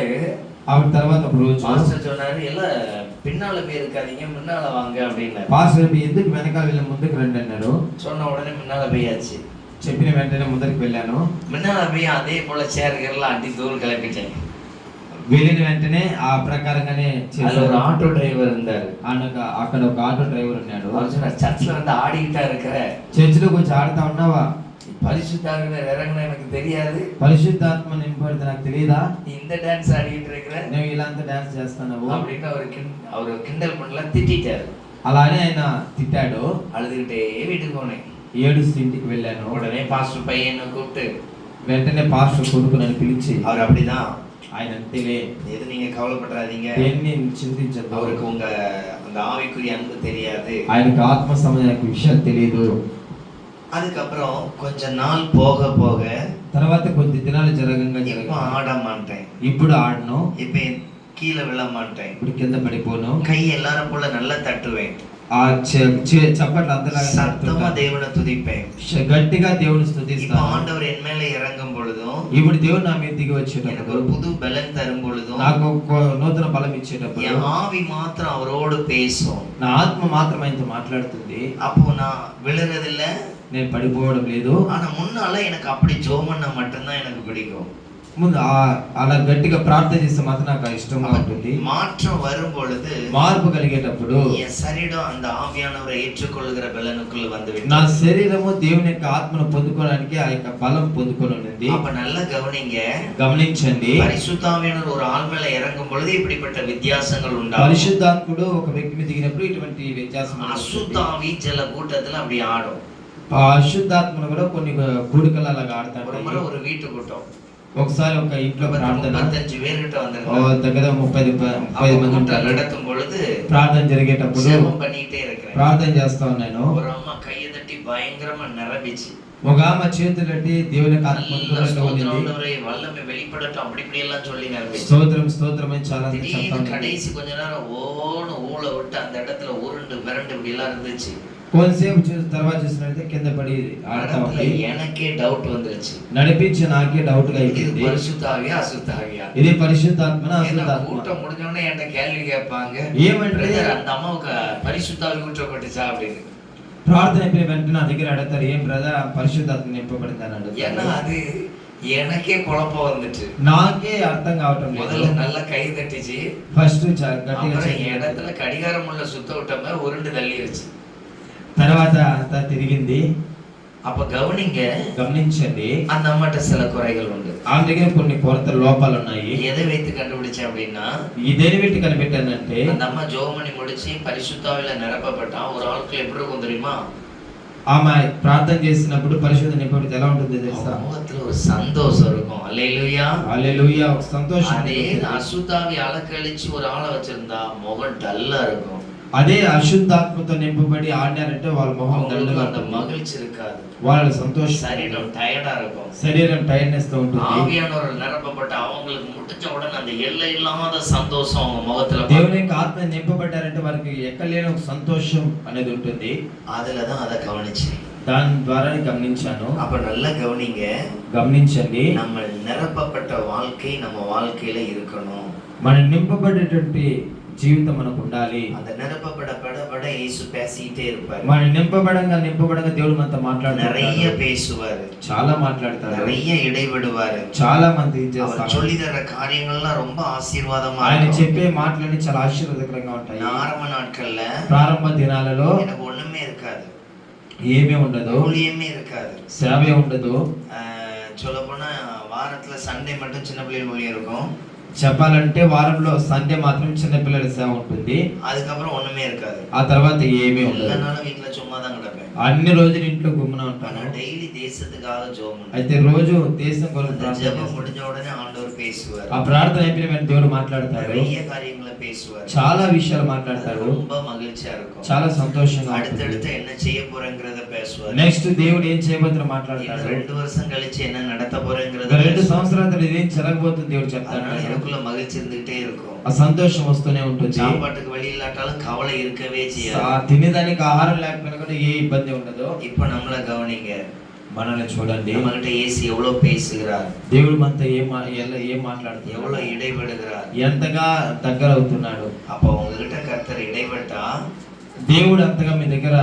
అప్పుడు తర్వాత ఒక రోజు மாஸ்டர் சொன்னாரு, எல்லாம் பின்னால போய் இருக்காதீங்க, முன்னால வாங்க அப்படின்னாரு. పాస్టర్ ఎందుకు వెనకాల వెళ్ళి ముందుకు రండి అన్నారు. சொன்ன உடனே முன்னால போயாச்சு. చెప్పిన వెంటనే ముందరికి వెళ్ళాను. முன்னால போய் அதே போல சேர்லாம் அடி தூள் கிளப்பிட்டேன். వెళ్ళిన వెంటనే ఆ ప్రకారంగానే அதுல ஒரு ஆட்டோ டிரைவர் இருந்தாரு. అక్కడ ఒక ఆటో డ్రైవర్ ఉన్నాడు. அவர் சொன்னார், சர்ச்ல வந்து ஆடிக்கிட்டா இருக்கிற, చర్చిలో కొంచెం ఆడుతా ఉన్నావా? பரிசுத்தாவினர் இறங்குன எனக்கு தெரியாது, పరిశుద్ధాత్మ నింపబడితే నాకు తెలియదా? நீ இந்த டான்ஸ் ஆடிக்கிட்டு இருக்கிற నువ్వు ఇలాంటి డాన్స్ చేస్తున్నావు அப்படின்னு அவர் கிண்டல் பண்ணல, திட்டாரு. అలానే ఆయన తిట్టాడు. அழுதுகிட்டே வீட்டுக்கு போனேன். ఏడుస్తూ ఇంటికి వెళ్ళాను. உடனே பாஸ்டர் பையனை கூப்பிட்டு, వెంటనే పాస్టర్ కొడుకు నన్ను పిలిచి, அவர் அப்படிதான், ఆయన అంతేలే, எது நீங்க கவலைப்படாதீங்க, దేన్ని చింతించద్దు, அவருக்கு உங்க அந்த ஆவிக்குரிய அன்பு தெரியாது, ఆయనకు ఆత్మ సంబంధమైన విషయాలు తెలియదు. அதுக்கப்புறம் கொஞ்ச நாள் போக போக తర్వాత కొద్ది దినాలు జరగంగా இப்ப జరగ ஆட மாட்டேன், ఇప్పుడు ఆడను, இப்ப கீழே விழ மாட்டேன், ఇప్పుడు కింద పడిపోను, கை எல்லாரும் போல நல்லா தட்டுவேன், ఆ చప్పట్లు అంతలాగా சத்தமா தேவனை துதிப்பேன். గట్టిగా దేవుని இப்ப స్తుతిస్తాను. ஆண்டவர் என் மேல இறங்கும் பொழுதும், ఇప్పుడు దేవుడు నా మీద దిగి எனக்கு వచ్చేటప్పుడు, ஒரு புது பலன் தரும் பொழுதும், నాకు ఒక నూతన బలం ఇచ్చేటప్పుడు, என் ஆவி மாத்திரம் அவரோடு பேசும். నా ఆత్మ మాత్రం ఆయనతో మాట్లాడుతుంది. அப்போ நான் விழுறதில்ல, నేను పడిపోవడం లేదు. ஆனா முன்னால எனக்கு அப்படி ஜெபம் பண்ண மட்டும்தான் எனக்கு பிடிக்கும். ముందు అలా గట్టిగా ప్రార్థన చేస్తే మాత్రం నాకు ఇష్టంగా ఉంటుంది. மாற்றம் வரும் பொழுது మార్పు కలిగేటప్పుడు என் சரீரம் அந்த ஆவியானவரை ஏற்றுக்கொள்கிற பலனுக்குள்ள வந்து నా விட்டது. శరీరము దేవుని యొక్క ఆత్మను పొందుకోవడానికి ఆ యొక్క బలం పొందుకొని ఉంది. அப்ப நல்லா கவனிங்க, గమనించండి, பரிசுத்த ஆவியானவர் ஒரு ஆள் மேல இறங்கும் பொழுது இப்படிப்பட்ட வித்தியாசங்கள் உண்டாகும். పరిశుద్ధాత్ముడు ఒక వ్యక్తి మీద దిగినప్పుడు ఇటువంటి వ్యత్యాసం அசுத்த ఉంటుంది. ஆவி சில கூட்டத்துல அப்படி ஆடும். ఆ అశుద్ధాత్మను కూడా కొన్ని కూడికలు అలాగా ஒரு ఆడతాడు. முறை ஒரு வீட்டு கூட்டம் ఒకసారి ఒక ఇంట్లో ప్రార్థన 35 பேர்கிட்ட ఓ வந்திருந்தாங்க. దగ్గర 30 మంది கூட்டம் ఉంటారు. நடத்தும் பொழுது ప్రార్థన జరిగేటప్పుడు ஜெபம் பண்ணிட்டே இருக்கிறேன். ప్రార్థన చేస్తా ఉన్నాను. ஒரு அம்மா கையை தட்டி பயங்கரமா நிரம்பிச்சு, ఒక ఆమె చేతులట్టి దేవుని ఆత్మ நல்ல పొందుకున్నట్టు ఉంది. ஸ்தோத்திரம்ன்றவரே, வல்லமை வெளிப்படட்டும் அப்படி இப்படி எல்லாம் சொல்லி நிரம்பிச்சு. స్తోత్రం స్తోత్రం అని చాలా చెప్తా திடீர்னு ఉన్నాను. கடைசி கொஞ்ச நேரம் ஓன்னு ஊழ விட்டு அந்த இடத்துல உருண்டு மிரண்டு இப்படி எல்லாம் இருந்துச்சு. కొంతసేపు తర్వాత చూసినట్లయితే కింద పడి ఆడతా இடத்துல ఉంది. எனக்கே டவுட் வந்துருச்சு, నడిపించి నాకే డౌట్ గా இது అయిపోయింది. பரிசுத்தாவியா அசுத்தாவியா? ఇది పరిశుద్ధాత్మన ஏன்னா అశుద్ధాత్మ? கூட்டம் முடிஞ்ச உடனே என்கிட்ட கேள்வி கேட்பாங்க, ఏమంటే "பிரதர், அந்த அம்மாவுக்கு பரிசுத்தாவி ஊற்றப்பட்டுச்சா?" அப்படின்னு. ప్రార్థన అయిపోయిన వెంటనే నా దగ్గర అడతారు, ఏం బ్రదర్ పరిశుద్ధాత్మ నింపబడింది అని ஏன்னா అడుగుతారు. அது எனக்கே குழப்பம் வந்துட்டு. నాకే అర్థం కావటం లేదు. முதல்ல நல்லா கை தட்டிச்சு, ఫస్ట్ గట్టిగా அப்புறம் చేయి. இடத்துல கடிகாரம் உள்ள சுத்த விட்ட மாதிரி உருண்டு தள்ளிருச்சு. తర్వాత అంతా తిరిగింది. அப்ப கவனிங்க, గమనించండి, அந்த அம்மாட்ட சில குறைகள் உண்டு. ఆమె దగ్గర కొన్ని కొరత లోపాలు ఉన్నాయి. எதை வைத்து கண்டுபிடிச்சேன் அப்படின்னா, ఇదేని పెట్టి కనిపెట్టానంటే, அந்த அம்மா ஜெபம் பண்ணி முடிச்சு பரிசுத்தாவில நிரப்பப்பட்டா ஒரு ஆளுக்கு எப்படி இருக்கும் தெரியுமா? ఆమె ప్రార్థన చేసినప్పుడు పరిశుద్ధ నింపబడితే ఎలా ఉంటుంది తెలుసా? அவங்க முகத்துல ஒரு சந்தோஷம் இருக்கும். அல்லேலூயா. హల్లెలూయా, ఒక సంతోషం அதே ఉంటుంది. அசுத்தாவி அலக்கழிச்சு ஒரு ஆளை வச்சிருந்தா முகம் டல்லா இருக்கும். అదే అశుద్ధాత్మతో నింపబడి ఆడినారంటే వాళ్ళ మొహం அவங்களுக்கு దండగా அந்த ఉంటుంది. மகிழ்ச்சி இருக்காது. వాళ్ళ సంతోషం, சரீரம் டயர்டா இருக்கும். శరీరం టైర్నెస్ తో ఉంటుంది. ஆவியானவர் நிரப்பப்பட்ட அவங்களுக்கு முடிஞ்ச உடனே அந்த எல்லை இல்லாத சந்தோஷம் அவங்க முகத்துல దేవుని యొక్క ఆత్మ నింపబడ్డారంటే వారికి ఎక్కలేని ఒక సంతోషం అనేది ఉంటుంది. அதுலதான் அதை கவனிச்சேன். దాని ద్వారా గమనించాను. அப்ப நல்லா கவனிங்க, గమనించండి, நம்ம நிரப்பப்பட்ட வாழ்க்கை நம்ம வாழ்க்கையில இருக்கணும். మనం నింపబడేటువంటి జీవితం మనకు ఉండాలి. அந்த நிரப்பப்பட இயேசு பேசிட்டே இருப்பாரு. మనం నింపబడంగా దేవుడు మనతో நிறைய మాట్లాడుతాడు. பேசுவாரு, చాలా మాట్లాడతాడు, நிறைய இடைவிடுவாரு. చాలా మంది அவர் చేస్తారు. சொல்லி தர காரியங்கள்லாம் ரொம்ப ஆசீர்வாதமா ఆయన இருக்கும். చెప్పే మాటలన్నీ చాలా ఆశీర్వాదకరంగా ఉంటాయి. நான் ஆரம்ப நாட்கள்ல ప్రారంభ దినాలలో எனக்கு ஒண்ணுமே இருக்காது, ఏమీ ఉండదు, ஊழியமே இருக்காது. సేవే ఉండదు. சொல்ல போனா வாரத்துல சண்டே மட்டும் சின்ன பிள்ளைகள் ஊழியம் இருக்கும். చెప్పాలంటే వారంలో సండే మాత్రం చిన్నపిల్లల సేవ ఉంటుంది. அதுக்கப்புறம் ஒண்ணுமே இருக்காது. ఆ తర్వాత ఏమీ எல்லா ఉండదు. நாளும் வீட்டுல சும்மா தான் கிடப்பேன். అన్ని రోజులు ఇంట్లో గుమ్మన ஆனா ఉంటాను. டெய்லி தேசத்துக்காக ஜெபம் பண்ணுவேன். అయితే రోజు దేశం కొరకు அந்த ప్రార్థన ஜெபம் చేస్తాను. முடிஞ்ச உடனே ஆண்டவர் பேசுவார். ఆ ప్రార్థన అయిపోయిన వెంటనే దేవుడు మాట్లాడతాడు. நிறைய காரியங்களை பேசுவார். చాలా విషయాలు మాట్లాడతాడు. ரொம்ப மகிழ்ச்சியா இருக்கும். చాలా సంతోషంగా அடுத்தடுத்து என்ன செய்ய போறேங்கிறத பேசுவார். నెక్స్ట్ దేవుడు ఏం చేయబోతున్నా இன்னும் మాట్లాడతాడు. 2 வருஷம் கழிச்சு என்ன நடத்த போறேங்கிறத 2 பேசுவார். సంవత్సరాల తర్వాత ఇదేం జరగబోతుంది దేవుడు அதனால చెప్తాడు. எனக்குள்ள மகிழ்ச்சி இருந்துகிட்டே இருக்கும். ఆ సంతోషం వస్తూనే ఉంటుంది. சாப்பாட்டுக்கு வழி இல்லாட்டாலும் கவலை இருக்கவே செய்யாது. తినేదానికి ఆహారం లేకపోయినా కూడా ఏ ఇబ్బంది ఉండదు. இப்ப நம்மள கவனிங்க, మనల్ని చూడండి, நம்மகிட்ட இயேசு எவ்வளவு பேசுகிறார், దేవుడు మనతో ఏం మాట్లాడుతున్నాడు, எவ்வளவு இடைபடுகிறார். ఎంతగా దగ్గర అవుతున్నాడు. அப்ப உங்ககிட்ட கர்த்தர் இடைப்பட்டா దేవుడు అంతగా మీ దగ్గర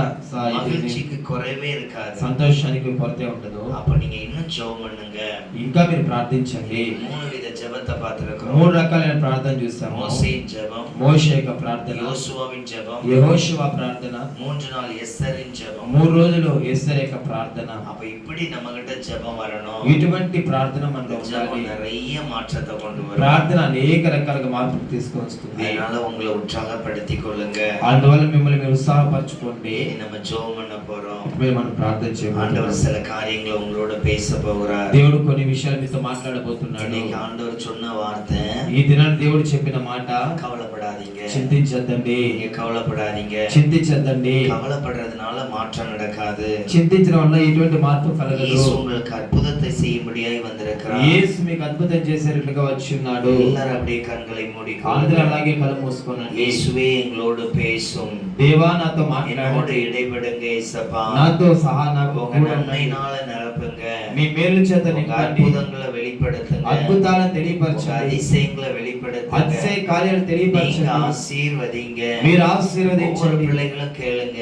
மகிழ்ச்சிக்கு குறைவே இருக்காது. సంతోషానికి కొరతే ఉండదు. அப்ப நீங்க இன்னும் ஜெபம் பண்ணுங்க. ఇంకా మీరు ప్రార్థించండి. 3 வித ஜெபத்தை பார்த்திருக்கிறோம். 3 రకాలైన ప్రార్థన చూస్తాము. மோசேயின் ஜெபம், మోషే యొక్క ప్రార్థన, யோசுவாவின் ஜெபம், యెహోషువ ప్రార్థన, 3 நாள் எஸ்தரின் ஜெபம். 3 రోజులు ఎస్తేరు యొక్క ప్రార్థన. அப்ப இப்படி நம்ம கிட்ட ஜெபம் வரணும். ఇటువంటి ప్రార్థన మనలో ఉండాలి. ஜெபம் நிறைய மாற்றத்தை கொண்டு வரும். ప్రార్థన అనేక రకాలుగా మార్పులు తీసుకొస్తుంది. அதனால உங்களை உற்சாகப்படுத்திக் கொள்ளுங்க. అందువల్ల మిమ్మల్ని మీరు ఉత్సాహపరచుకోండి. நம்ம ஜெபம் பண்ண போறோம். ఇప్పుడు మనం ప్రార్థన చేయబోతున్నాం. ஆண்டவர் சில காரியங்களை உங்களோட பேச போகிறார். దేవుడు కొన్ని విషయాలు మీతో మాట్లాడబోతున్నాడు. இன்னைக்கு ஆண்டவர் சொன்ன வார்த்தை, ఈ దినాన్ని దేవుడు చెప్పిన మాట, கவலைப்படாதீங்க, చింతించద్దండి, நீங்க கவலைப்படாதீங்க. చింతించద్దండి. கவலைப்படுறதுனால மாற்றம் நடக்காது. చింతించడం వల్ల ఎటువంటి మార్పు కలగదు. இயேசு உங்களுக்கு அற்புதத்தை செய்யும்படியாய் வந்திருக்கிறார். యేసు మీకు అద్భుతం చేసేటట్లుగా వచ్చి ఉన్నాడు. எல்லாரும் அப்படியே கண்களை అందరూ மூடிக்கொண்டு, అలాగే కళ్ళు మూసుకోనండి. இயேசுவே எங்களோடு பேசும், దేవా నాతో என்னோடு మాట్లాడండి, இடைபடுங்க இயேசப்பா. నాతో సహా నాకు உங்க కూడా ఉండండి. நன்மையினால நிரப்புங்க. మీ మేలు చేత உங்க నింపండి, அற்புதங்களை வெளிப்படுத்துங்க. అద్భుతాలను உங்க తెలియపరచండి, அதிசயங்களை வெளிப்படுத்துங்க. అతిశయ కార్యాలు நீங்க తెలియపరచండి, ஆசீர்வதிங்க. మీరు ஒவ்வொரு ఆశీర్వదించండి. பிள்ளைகளும் கேளுங்க,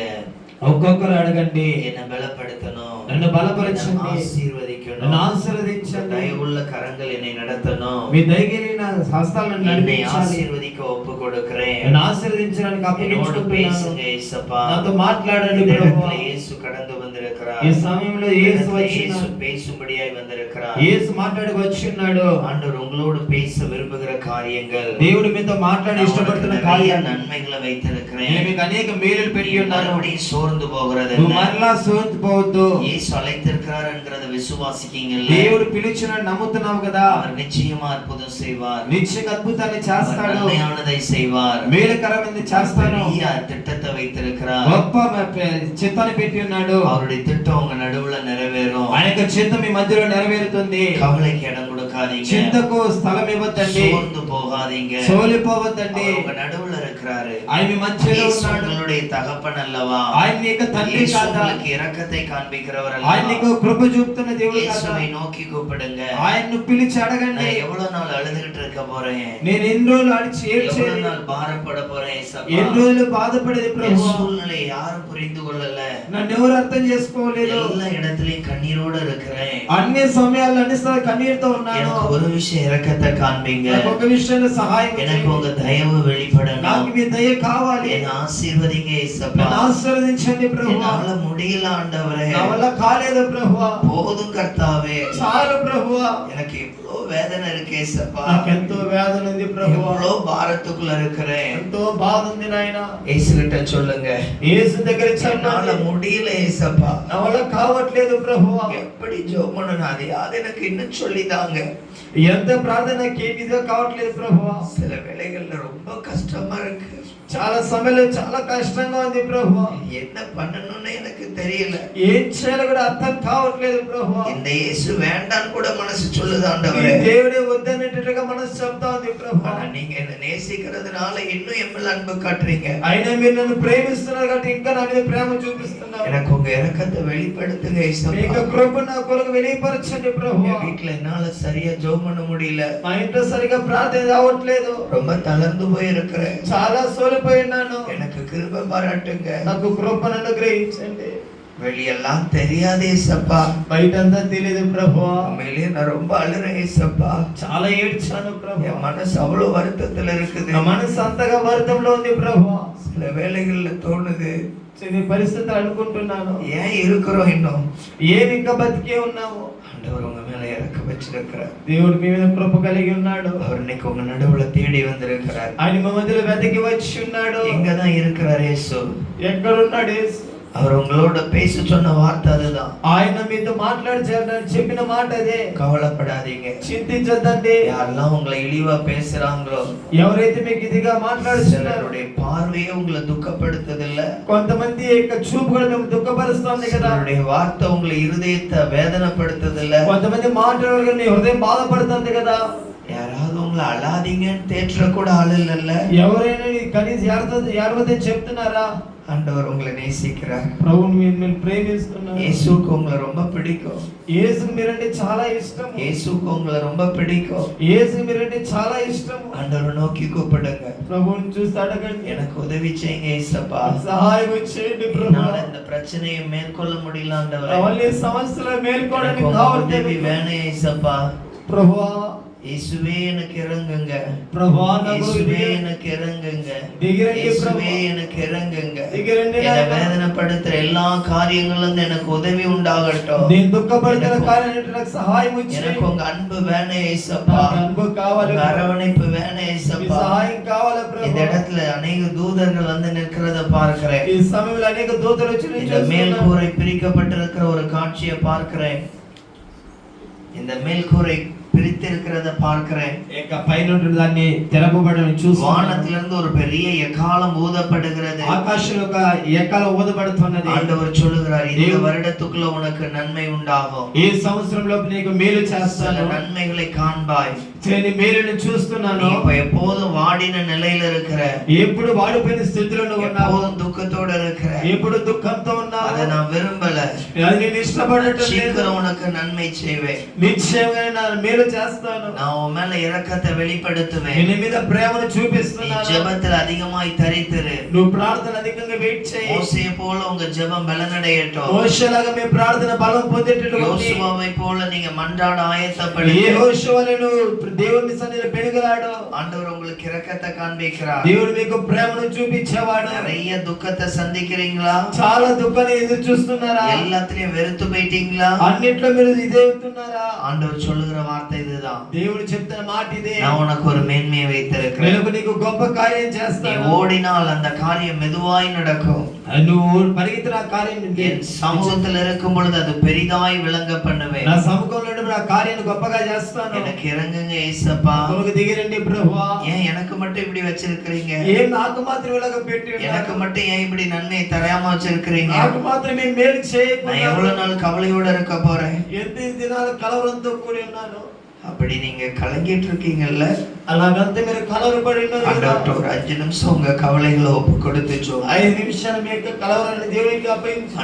ఒక్కొక్కరు అడగండి, என்னை பலப்படுத்தணும், నన్ను బలపరచండి, నన్ను ஆசீர்வதிக்கணும், ఆశీర్వదించండి, தயவுள்ள கரங்கள் என்னை நடத்தணும், మీ దయగలిగిన హస్తాలను என்னை నడిపించాలి, ஆசீர்வதிக்க ஒப்பு கொடுக்கிறேன். నన్ను ఆశీర్వదించడానికి என்னோடு అప్పగించుకుంటున్నాను. பேசுங்க இயேசப்பா. నాతో మాట్లాడండి இந்த ప్రభువా. இடத்துல இயேசு கடந்து வந்திருக்கிறார். ఈ సమయంలో இந்த యేసు இடத்துல వచ్చి இயேசு பேசும்படியாய் வந்திருக்கிறார். యేసు మాట్లాడక వచ్చి ఉన్నాడు. ஆண்டவர் உங்களோடு பேச விரும்புகிற காரியங்கள், దేవుడు మీతో మాట్లాడి நான் உனக்கு ఇష్టపడుతున్న நிறைய కార్యాలు, நன்மைகளை வைத்திருக்கிறேன். నేను మీకు అనేక మేలులు పెట్టి ఉన్నాను. மறுபடியும் சோர்ந்து போகிறது నువ్వు என்ன? మరలా సోర్చిపోవద్దు. இயேசு அழைத்திருக்கிறார் என்கிறத விசுவாசிக்கீங்கல்ல? దేవుడు పిలిచిన నమ్ముతున్నావు కదా, அவர் நிச்சயமா அற்புதம் செய்வார். నిశ్చయంగా అద్భుతాన్ని அவர் చేస్తాడు, நன்மையானதை செய்வார். మేలుకరమైనది చేస్తాను. பெரிய திட்டத்தை வைத்திருக்கிறார். గొప్ప చిత్తాన్ని పెట్టి ఉన్నాడు. அவருடைய திட்டம் உங்க நடுவுல நிறைவேறும். ఆయన యొక్క చిత్తం మీ మధ్యలో నెరవేరుతుంది. கவலைக்கு இடம் கொடுக்காதீங்க, చింతకు స్థలం ఇవ్వద్దండి, சோர்ந்து போகாதீங்க. సోలిపోవద్దండి. அவர் உங்க நடுவுல இருக்கிறாரு. ఆయన మీ మధ్యలో இயேசு ఉన్నాడు. உங்களுடைய தகப்பன் அல்லவா? ఆయన నీ యొక్క తండ్రి இயேசு కాదా? உங்களுக்கு இரக்கத்தை காண்பிக்கிறவர் ఆయన அல்லவா? నీకు కృప చూపుతున్న దేవుడు కాదా? இயேசுவை நோக்கி கூப்பிடுங்க. ఆయన్ను పిలిచి అడగండి. நான் எவ்வளவு நாள் அழுதுகிட்டு இருக்க போறேன், నేను ఎన్ని రోజులు అడిచి எவ்வளவு ఏడ్చేది, நாள் பாரப்பட போறேன் ஏசப்பா? ఎన్ని రోజులు బాధపడేది என் ప్రభు. சூழ்நிலை யாரும் புரிந்து கொள்ளல. నన్ను ఎవరు అర్థం చేసుకోలేదు. எல்லா இடத்துலயும் கண்ணீரோட இருக்கிறேன். అన్ని సమయాల్లో అన్ని కన్నీరుతో ఉన్నాను. எனக்கு ஒரு விஷயம் இரக்கத்தை காண்பீங்க. నాకు ఒక విషయంలో సహాయం எனக்கு చేయండి. உங்க தயவு வெளிப்படணும். నాకు మీ దయ కావాలి. என்னை ஆசீர்வதிங்க ஏசப்பா. నన్ను ఆశీర్వదించండి ప్రభు. என்னால முடியல ஆண்டவரே, నా వల్ల కాలేదు ప్రభు. போதும் கர்த்தாவே. చాలు ప్రభు. எனக்கு இவ்வளவு வேதனை இருக்கு ஏசப்பா. నాకు ఎంతో వేదన ఉంది ప్రభు. இவ்வளவு பாரத்துக்குள்ள இருக்கிறேன். ఎంతో బాధ ఉంది నాయన. இயேசு கிட்ட சொல்லுங்க, యేసు దగ్గర என்னால చెప్పండి. முடியல ஏசப்பா. నా వల్ల కావట్లేదు ప్రభు. எப்படி ஜெபம் பண்ணணும் அதையாவது எனக்கு இன்னும் சொல்லிதாங்க. ఎంత ప్రార్థన కేమిదిగా కావట్లేదు ప్రభు. சில வேளைகள்ல ரொம்ப கஷ்டமா இருக்கு. చాలా సమయంలో చాలా కష్టంగా ఉంది ప్రభు. என்ன பண்ணணும்னு எனக்கு தெரியல. ఏం చేయాలో కూడా అర్థం కావట్లేదు ప్రభు. இந்த இயேசு வேண்டான்னு கூட மனசு சொல்லுது ఈ ஆண்டவரே. దేవుడే వద్దనేటట్టుగా మనసు చెప్తా ఉంది ప్రభు. ஆனா நீங்க என்ன நேசிக்கிறதுனால இன்னும் என் மேல அன்பு காட்டுறீங்க. అయినా మీరు నన్ను ప్రేమిస్తున్నారు కాబట్టి ఇంకా నా మీద ప్రేమ చూపిస్తున్నారు. எனக்கு உங்க இரக்கத்தை வெளிப்படுத்துங்க మీ ஏசப்பா. యొక్క కృప నా కొరకు వెలియపరచండి ప్రభు. என் வீட்டுல என்னால சரியா ஜெபம் பண்ண முடியல. మా ఇంట్లో సరిగా ప్రార్థన రావట్లేదు. ரொம்ப தளர்ந்து போய் இருக்கிறேன். చాలా సోలిపోయినాను. எனக்கு கிருபை பாராட்டுங்க. నాకు కృపను అనుగ్రహించండి. வெளியெல்லாம் தெரியாதே ஏசப்பா. బయటంతా తెలియదు ప్రభు. உண்மையிலேயே நான் ரொம்ப அழுறேன் ஏசப்பா. చాలా ఏడ్చాను ప్రభు. என் மனசு அவ்வளவு வருத்தத்துல இருக்குது. నా మనసు అంతగా వర్తంలో ఉంది ప్రభు. சில வேளைகள்ல தோணுது, ఈ పరిస్థితి అనుకుంటున్నాను, ஏன் இருக்கிறோம் இன்னும்? ఏమి ఇంకా బతికే ఉన్నాము. ஆண்டவர் உங்க மேல இறக்க வச்சிருக்கிறார். దేవుడు మీ మీద కృప కలిగి ఉన్నాడు. அவர் இன்னைக்கு உங்க நடுவுல தேடி வந்திருக்கிறார். ఆయన మా మధ్యలో వెతికి వచ్చి ఉన్నాడు. எங்கதான் இருக்கிறார் இயேசு? ఎక్కడున్నాడు యేసు? அவர் உங்களோட பேச சொன்ன வார்த்தை அதுதான். ఆయన మీతో చెప్పిన మాట అదే. கவலைப்படாதீங்க. చింతించొద్దండి. யாரெல்லாம் உங்களை இழிவா பேசுறாங்களோ, ఎవరైతే మీకు ఇదిగా మాట్లాడుతున్నారు, சிலருடைய பார்வையே உங்களை துக்கப்படுத்துதில்ல, కొంతమంది యొక్క చూపు కూడా మేము దుఃఖపరుస్తుంది కదా, சிலருடைய வார்த்தை உங்களை இருதயத்தை வேதனைப்படுத்துதில்ல, కొంతమంది మాట్లాడగల నీ హృదయం బాధపడుతుంది కదా, யாராவது உங்களை அழாதீங்கன்னு தேற்ற கூட ஆள் இல்லைல்ல. ఎవరైనా కనీసం ఏడవద్దని చెప్తున్నారా? ஆண்டவர் உங்களை நேசிக்கிறார். ప్రభువుని మీరు ప్రేమిస్తున్నారు. இயேசுக்கு உங்களை ரொம்ப பிடிக்கும். యేసుకు మీరంటే చాలా ఇష్టం. இயேசுக்கு உங்களை ரொம்ப பிடிக்கும். యేసుకు మీరంటే చాలా ఇష్టం. ஆண்டவரை நோக்கி கூப்பிடுங்க. ప్రభువుని చూసి అడగండి, எனக்கு உதவி செய்யுங்க ஏசப்பா. సహాయం చేయండి ప్రభు. என்னால இந்த பிரச்சனையை மேற்கொள்ள முடியல ஆண்டவரே. అవన్నీ సమస్యలు మేల్కోవడానికి எனக்கு உங்க కావాలి உதவி வேணும் ஏசப்பா. ప్రభువా. இயேசுவே எனக்கு இறங்குங்க, ప్రభా నా కొరకు இயேசுவே దిగి- எனக்கு இறங்குங்க, దిగిరండి இயேசுவே ప్రభా. எனக்கு இறங்குங்க. దిగిరండి என்னை నాయనా. வேதனைப்படுத்துற எல்லா காரியங்களும் எனக்கு உதவி உண்டாகட்டும். నేను దుఃఖపడుతున్న కార్యాలన్నిటి నాకు సహాయం వచ్చి எனக்கு உங்க అன்பு வேணும் ஏசப்பா, నాకు అనుభవం కావాలి, உங்க அரவணைப்பு வேணும் మీ ஏசப்பா. సహాయం కావాలి இந்த ప్రభా. இடத்துல அநேக தூதர்கள் வந்து நிற்கிறத பார்க்கிறேன். ఈ సమయంలో అనేక దూతలు వచ్చి నేను இந்த చూస్తున్నాను. மேல்கூரை பிரிக்கப்பட்டிருக்கிற ஒரு காட்சியை பார்க்கிறேன். இந்த மேல்கூரை பிரித்திருக்கிறத பார்க்கிறேன். ఇక పైన ఉంటుంది దాన్ని తెరపబడని చూస్తున్నాను. வானத்திலிருந்து ஒரு பெரிய எக்காலம் ஊதப்படுகிறது. ఆకాశంలో ఒక ఎక్కల ఊదబడుతున్నది. ஆண்டவர் சொல்லுகிறார், இந்த வருடத்துக்குள்ள உனக்கு நன்மை உண்டாகும், ఈ సంవత్సరంలో నీకు మేలు சில చేస్తాను, நன்மைகளை காண்பாய். నీ మేలుని చూస్తున్నాను. நீ இப்ப எப்போதும் வாடின நிலையில இருக்கிற, ఎప్పుడు వాడిపోయిన స్థితిలో నువ్వు ఉన్నావు, எப்போதும் துக்கத்தோட இருக்கிற, ఎప్పుడు దుఃఖంతో ఉన్నావు, அதை நான் விரும்பல. అది నేను ఇష్టపడటం లేదు. சீக்கிரம் உனக்கு நன்மை செய்வேன், నిశ్చయంగా నేను మేలు చేస్తాను, நான் உன் மேல இரக்கத்தை வெளிப்படுத்துவேன். నీ మీద ప్రేమను நீ చూపిస్తున్నాను. ஜெபத்தில் அதிகமாய் தரித்திரு. నువ్వు ప్రార్థన అధికంగా వెయిట్ చేయి. மோசேயை போல உங்க ஜெபம் பலனடையட்டும். మోషేలాగా మీ ప్రార్థన బలం పొందేటట్టు யோசுவாவை போல நீங்க மன்றாட ஆயத்தப்படுங்க. యెహోషువను దేవుని సన్నిధిలో పెనుగలాడు. ஆண்டவர் உங்களுக்கு இரக்கத்தை காண்பிக்கிறார். దేవుడు మీకు ప్రేమను చూపించేవాడు. நிறைய துக்கத்தை சந்திக்கிறீங்களா? చాలా దుఃఖాన్ని ఎదురు చూస్తున్నారా? எல்லாத்துலயும் வெறுத்து போயிட்டீங்களா? అన్నిట్లో మీరు ఇదే అవుతున్నారా? ஆண்டவர் சொல்லுகிற வார்த்தை இதுதான், దేవుడు చెప్తున్న మాట ఇదే. நான் உனக்கு ஒரு மேன்மையை வைத்திருக்கிறேன். నేను నీకు గొప్ప కార్యం நீ చేస్తాను. ஓடினால் அந்த காரியம் மெதுவாய் நடக்கும். నువ్వు పరిగెత్తిన ఆ కార్యం என் சமூகத்தில் இருக்கும் பொழுது அது பெரிதாய் விளங்க பண்ணுவேன். నా సముఖంలో ఉన్నప్పుడు ఆ కార్యాన్ని గొప్పగా చేస్తాను. எனக்கு ఇறங்குங்க ஏசப்பா. కొరకు దిగిరండి ప్రభువా. ஏன் எனக்கு மட்டும் இப்படி వச்சிருக்கிறீங்க? ఏం నాకు మాత్రం ఇలాగ పెట్టి ఉన్నారు? எனக்கு மட்டும் ஏன் இப்படி நன்மையை தராம வச்சிருக்கிறீங்க? నాకు మాత్రం ఏం మేలు நான் చేయకుండా எவ்வளவு நாள் கவலையோட இருக்க போறேன்? ఎన్ని దినాలు కలవరంతో కూడి ఉన్నాను. அப்படி நீங்க கலங்கிட்டு இருக்கீங்கல்ல, అలాగంతా మీరు కలవరపడి ఉన్నారు కదా. ஆண்டவர்ட்ட ஒரு 5 நிமிஷம் உங்க கவலைகளை ஒப்பு கொடுத்து சொல்லுங்க. 5 నిమిషాలు మీ యొక్క కలవరాన్ని దేవునికి అప్పగించు.